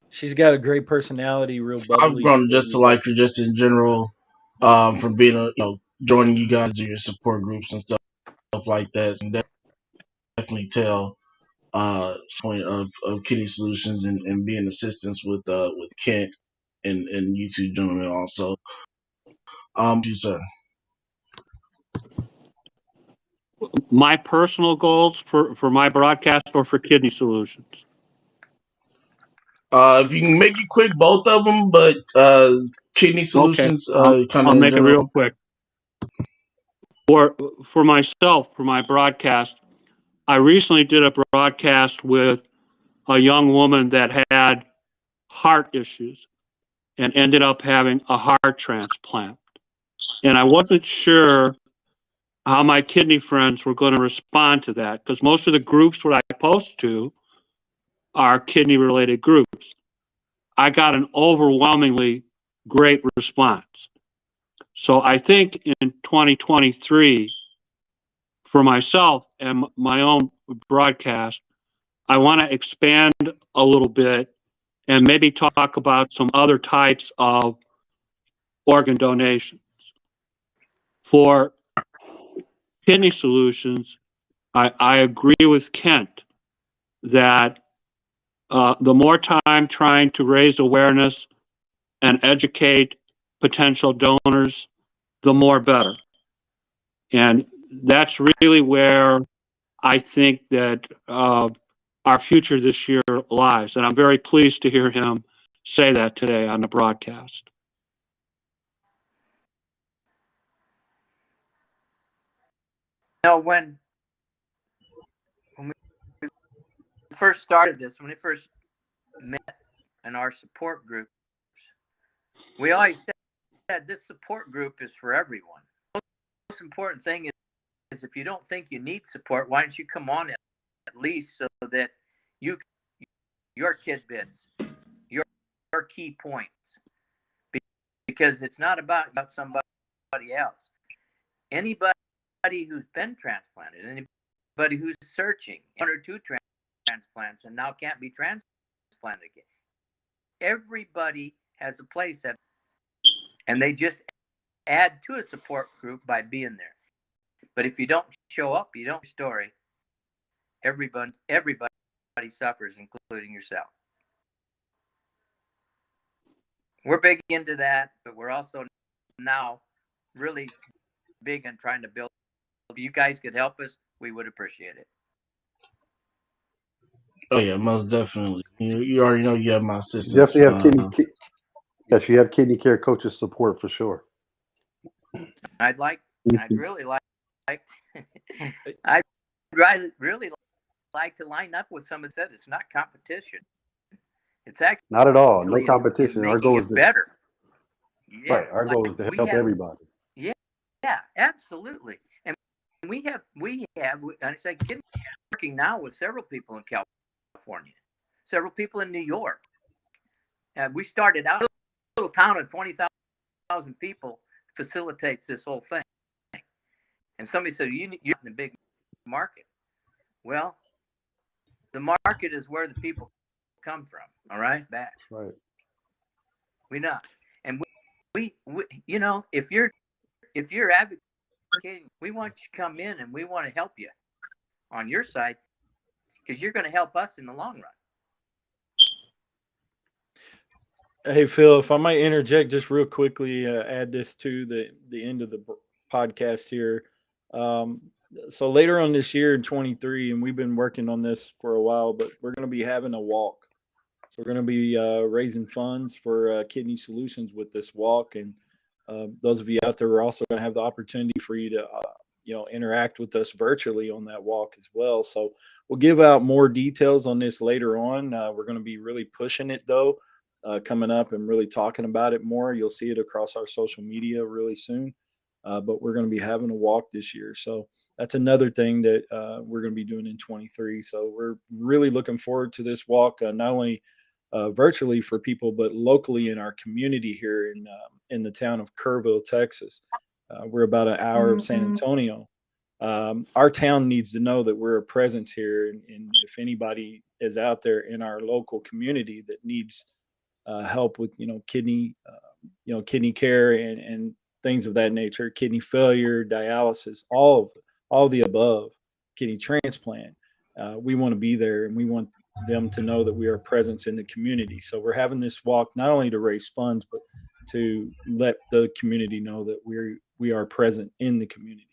She's got a great personality, real
I've
bubbly.
grown
So
just to like her just in general, from being joining you guys in your support groups and stuff like that. So definitely tell point of Kitty Solutions and being assistance with Kent and you two gentlemen also. You sir.
My personal goals for my broadcast or for Kidney Solutions?
If you can make it quick, both of them, but Kidney
Okay,
Solutions, kind
I'll
of in
make it real
general.
quick. For myself, for my broadcast, I recently did a broadcast with a young woman that had heart issues and ended up having a heart transplant. And I wasn't sure how my kidney friends were going to respond to that, because most of the groups what I post to are kidney related groups. I got an overwhelmingly great response. So I think in 2023, for myself and my own broadcast, I want to expand a little bit and maybe talk about some other types of organ donations. For Kidney Solutions, I agree with Kent that the more time trying to raise awareness and educate potential donors, the more better. And that's really where I think that our future this year lies. And I'm very pleased to hear him say that today on the broadcast.
When we first started this, when we first met in our support groups, we always said this support group is for everyone. The most important thing is if you don't think you need support, why don't you come on at least so that your tidbits, your key points, because it's not about somebody else. Anybody who's been transplanted, anybody who's searching 1 or 2 transplants and now can't be transplanted again, everybody has a place and they just add to a support group by being there. But if you don't show up, you don't story. Everybody suffers, including yourself. We're big into that, but we're also now really big on trying to build. If you guys could help us, we would appreciate it.
Oh yeah, most definitely. You already know you have my assistance.
Definitely have yes, you have kidney care coaches support for sure.
I'd really like I'd really like to line up with someone that said it's not competition. It's actually
Not at all. No
in
competition. Our
making
goal is
it better. Yeah,
right. Our goal is to help everybody.
Yeah, absolutely. And we have, and I say, kidney working now with several people in California, several people in New York. We started out, a little town of 20,000 people facilitates this whole thing. And somebody said, you're in a big market. Well, the market is where the people come from. All right, back.
Right.
We know, and we you know, if you're advocating, we want you to come in and we want to help you on your side because you're going to help us in the long run.
Hey Phil, if I might interject just real quickly, add this to the end of the podcast here. Um, so later on this year in 23, and we've been working on this for a while, but we're going to be having a walk. So we're going to be raising funds for Kidney Solutions with this walk, and those of you out there, we're also going to have the opportunity for you to interact with us virtually on that walk as well. So we'll give out more details on this later on. We're going to be really pushing it though. Coming up and really talking about it more. You'll see it across our social media really soon. But we're going to be having a walk this year. So that's another thing that we're going to be doing in 23. So we're really looking forward to this walk, not only virtually for people, but locally in our community here in the town of Kerrville, Texas. We're about an hour of San Antonio. Our town needs to know that we're a presence here. And if anybody is out there in our local community that needs help with kidney care and things of that nature, kidney failure, dialysis, all of the above, kidney transplant, we want to be there, and we want them to know that we are a presence in the community. So we're having this walk not only to raise funds, but to let the community know that we are present in the community,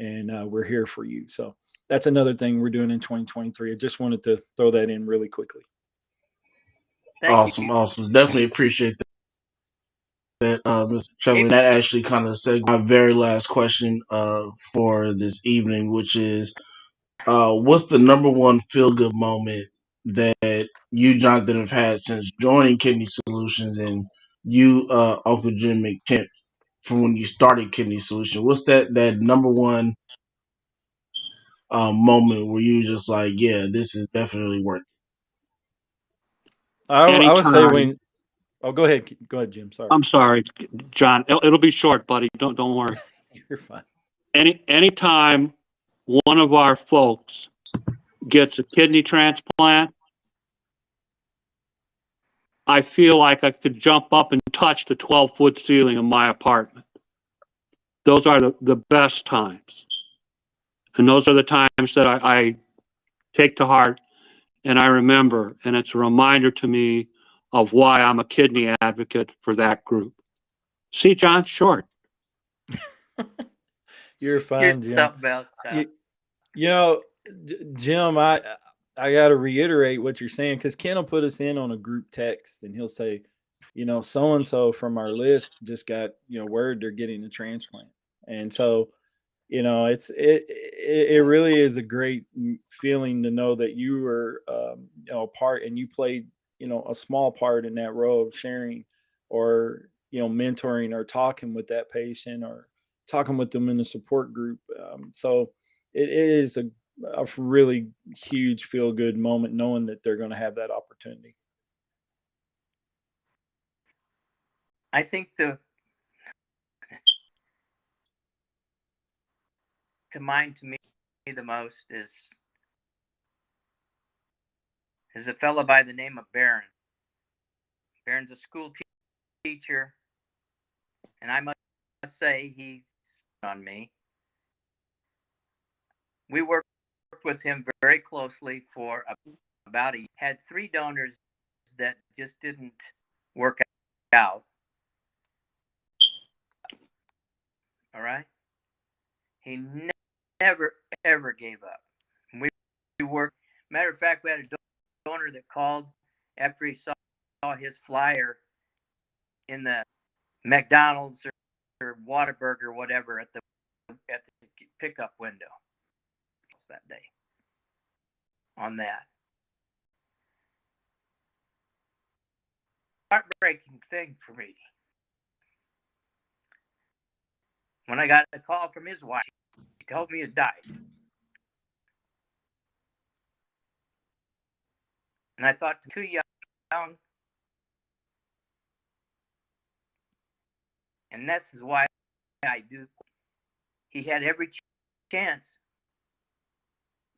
and we're here for you. So that's another thing we're doing in 2023. I just wanted to throw that in really quickly.
Thank you. Awesome. Definitely appreciate that, Mr. Trevor. That actually kind of segues my very last question for this evening, which is, what's the number one feel-good moment that you, Jonathan, have had since joining Kidney Solutions, and you, Uncle Jim and Kent, from when you started Kidney Solutions? What's that number one moment where you just like, yeah, this is definitely worth it?
I would say when. Oh, go ahead, Jim. Sorry.
I'm sorry, John. It'll be short, buddy. Don't worry.
You're fine.
Anytime one of our folks gets a kidney transplant, I feel like I could jump up and touch the 12-foot ceiling of my apartment. Those are the best times. And those are the times that I take to heart and I remember. And it's a reminder to me of why I'm a kidney advocate for that group. See, John, short.
You're fine, Jim.
Something else.
Jim, I got to reiterate what you're saying, because Ken will put us in on a group text and he'll say, so and so from our list just got word they're getting a transplant, and so it really is a great feeling to know that you were a part, and you played a small part in that role of sharing or mentoring or talking with that patient or talking with them in the support group. So it is a really huge feel good moment knowing that they're going to have that opportunity.
I think to me the most is a fellow by the name of Barron. Barron's a school teacher, and I must say he's on me. We worked with him very closely for about a year. Had 3 donors that just didn't work out. All right. He never ever gave up. We worked. Matter of fact, we had a donor that called after he saw his flyer in the McDonald's or Whataburger or whatever at the pickup window that day on that. Heartbreaking thing for me. When I got a call from his wife, she told me he died. And I thought, too young. And this is why I do. He had every chance,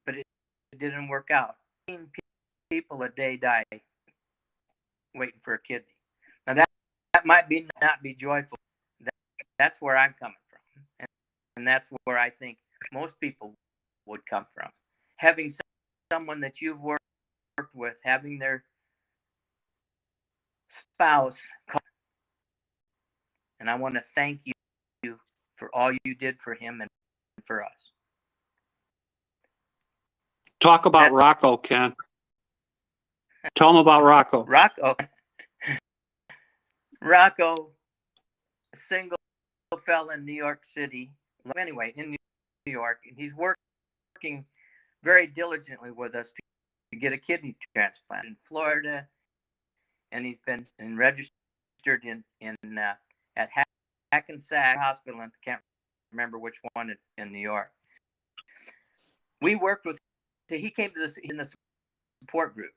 but it didn't work out. 15 people a day die waiting for a kidney. Now that might not be joyful. That's where I'm coming from, and that's where I think most people would come from. Having someone that you've worked with, having their spouse call, and I want to thank you for all you did for him and for us.
Talk about Rocco, Ken. Tell him about Rocco.
Rocco, a single fella in New York City. Anyway, in New York, and he's working very diligently with us to get a kidney transplant in Florida, and he's been registered at Hackensack Hospital. I can't remember which one in New York. We worked with. So he came to this in the support group.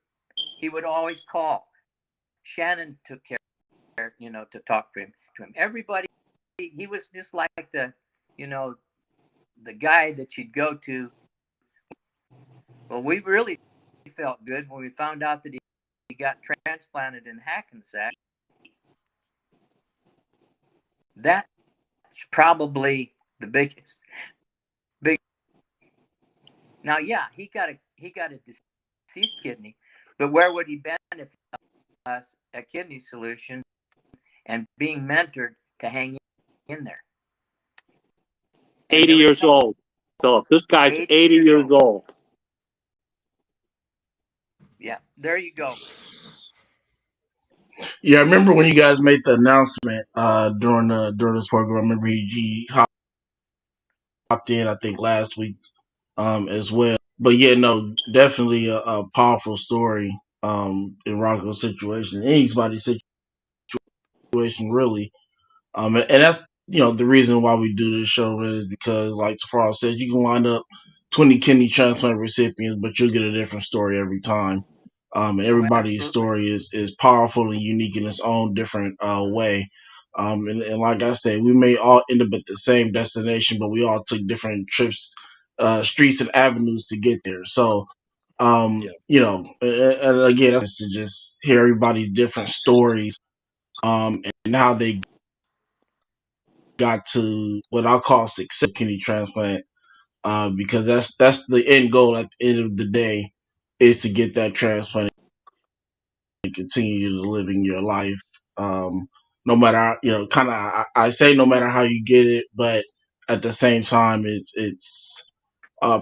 He would always call. Shannon took care, to talk to him. Everybody, he was just like the guy that you'd go to. Well, we really felt good when we found out that he got transplanted in Hackensack. That's probably the biggest. Now, yeah, he got a deceased kidney, but where would he benefit us at Kidney Solution and being mentored to hang in there?
80 years old, Philip. This guy's 80 years old.
Yeah, there you go.
Yeah, I remember when you guys made the announcement during this program. I remember he hopped in, I think, last week as well. But yeah, no, definitely a powerful story in Rocco's situation, anybody's situation really. And that's the reason why we do this show really is because, like Tafaro said, you can line up 20 kidney transplant recipients, but you'll get a different story every time. And everybody's story is powerful and unique in its own different way. And like I said, we may all end up at the same destination, but we all took different trips, streets and avenues to get there. So, and again, that's to just hear everybody's different stories, and how they got to what I call success kidney transplant, because that's the end goal at the end of the day, is to get that transplant and continue to living your life. No matter kind of I say no matter how you get it, but at the same time it's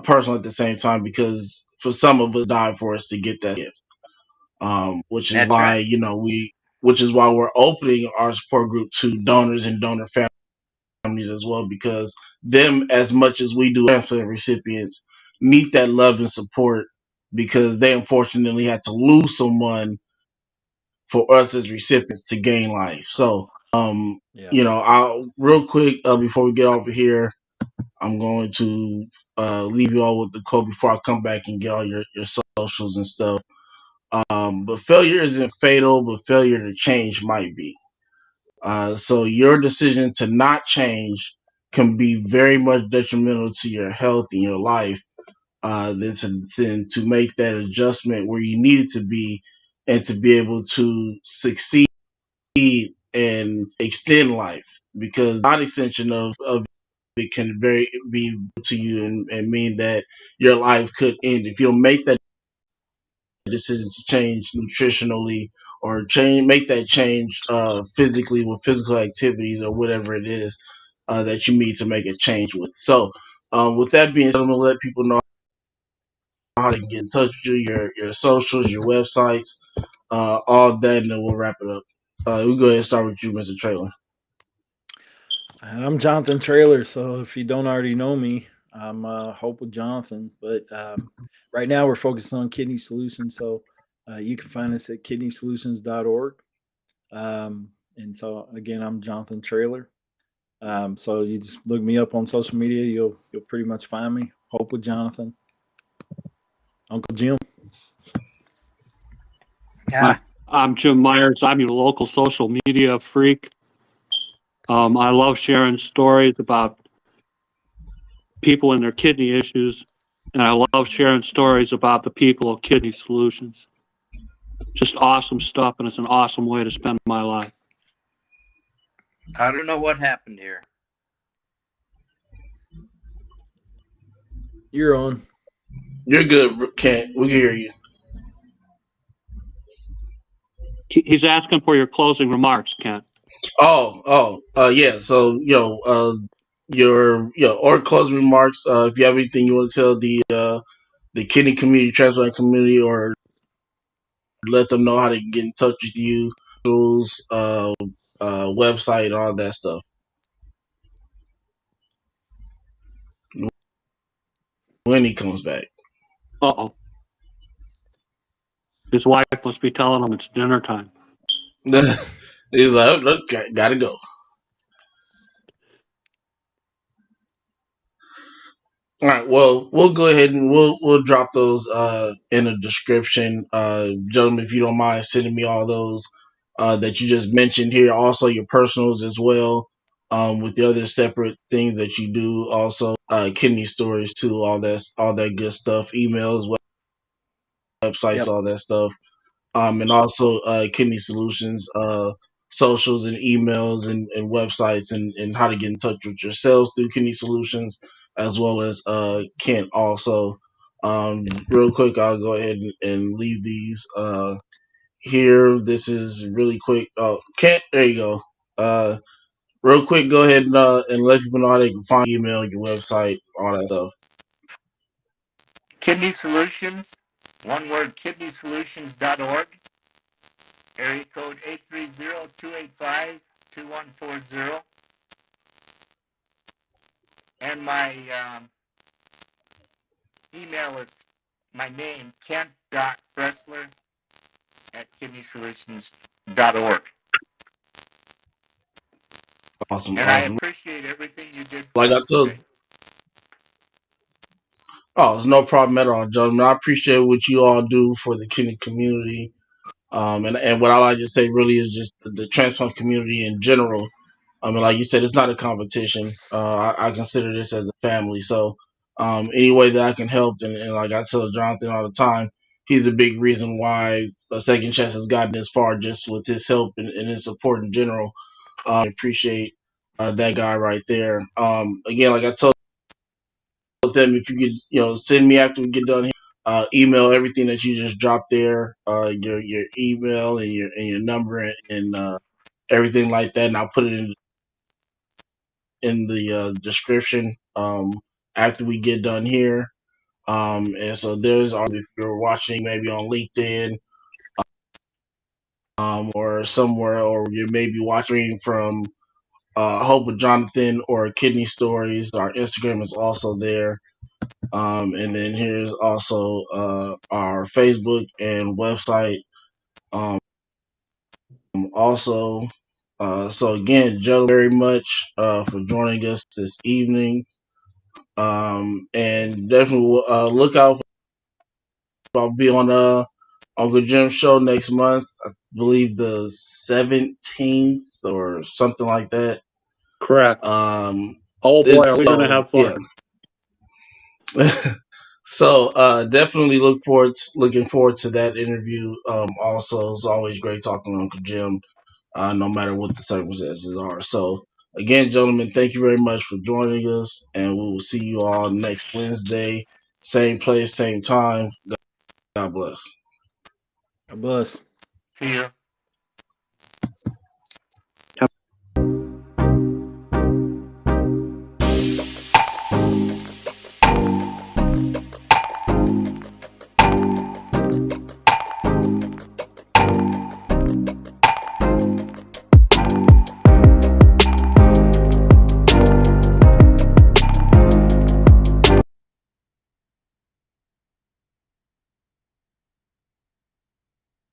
personal at the same time, because for some of us die for us to get that gift, which is
That's
why
right.
which is why we're opening our support group to donors and donor families as well, because them, as much as we do transplant recipients, need that love and support, because they unfortunately had to lose someone for us as recipients to gain life. So I'll real quick, before we get over here, I'm going to leave you all with the quote before I come back and get all your socials and stuff. But failure isn't fatal, but failure to change might be. So your decision to not change can be very much detrimental to your health and your life, than to make that adjustment where you need it to be, and to be able to succeed and extend life. Because not extension of it can very be to you and mean that your life could end if you don't make that decision to change nutritionally or make that change physically with physical activities or whatever it is that you need to make a change with. So with that being said, I'm gonna let people know how to get in touch with you, your socials, your websites, all that, and then we'll wrap it up. We'll go ahead and start with you, Mr. Traylor.
I'm Jonathan Traylor, so if you don't already know me, I'm Hope with Jonathan. But right now we're focused on kidney solutions, so you can find us at kidneysolutions.org. And so again, I'm Jonathan Traylor. So you just look me up on social media, you'll pretty much find me. Hope with Jonathan. Uncle Jim.
Yeah.
I'm Jim Myers. I'm your local social media freak. I love sharing stories about people and their kidney issues, and I love sharing stories about the people of Kidney Solutions. Just awesome stuff, and it's an awesome way to spend my life.
I don't know what happened here.
You're on.
You're good, Kent. We can hear you.
He's asking for your closing remarks, Kent.
Yeah. So your or closing remarks. If you have anything you want to tell the kidney community, transplant community, or let them know how to get in touch with you, rules, website, all that stuff. When he comes back.
Uh-oh. His wife must be telling him it's dinner time.
He's like, oh, gotta go. All right. Well, we'll go ahead and we'll drop those in the description, gentlemen. If you don't mind sending me all those that you just mentioned here, also your personals as well, with the other separate things that you do, also kidney stories too, all that good stuff, emails, websites,
Yep.
all that stuff, and also kidney solutions, socials and emails and websites and how to get in touch with yourselves through kidney solutions as well as Kent also. Real quick, I'll go ahead and leave these here. This is really quick. Oh, Kent, there you go. Real quick, go ahead and let people know how they can find your email, your website, all that stuff.
Kidney Solutions, one word, kidneysolutions.org. Area code 830-285-2140. And my email is my name, kent.bressler at kidneysolutions.org.
Awesome,
And I
awesome.
appreciate everything you did for
Like I
us
told
today.
Oh, it's no problem at all, gentlemen. I appreciate what you all do for the kidney community. And what I like to say really is just the transplant community in general. I mean, like you said, it's not a competition. I consider this as a family. So, any way that I can help, and like I tell Jonathan all the time, he's a big reason why a Second Chance has gotten this far, just with his help and his support in general. I appreciate that guy right there. Again, like I told them, if you could, send me after we get done here, email everything that you just dropped there, your email and your number and everything like that, and I'll put it in the description after we get done here. And so there's, if you're watching maybe on LinkedIn or somewhere, or you may be watching from Hope with Jonathan or Kidney Stories, our Instagram is also there. And then here's also our Facebook and website. Also, so again, Joe, very much for joining us this evening. And definitely look out. I'll be on Uncle Jim's show next month. I believe the 17th or something like that.
Correct. Oh boy, are we going to
So
have fun?
yeah. So definitely looking forward to that interview. Also, it's always great talking to Uncle Jim, no matter what the circumstances are. So Again, gentlemen, thank you very much for joining us, and we will see you all next Wednesday, same place, same time. God bless.
God bless.
See ya.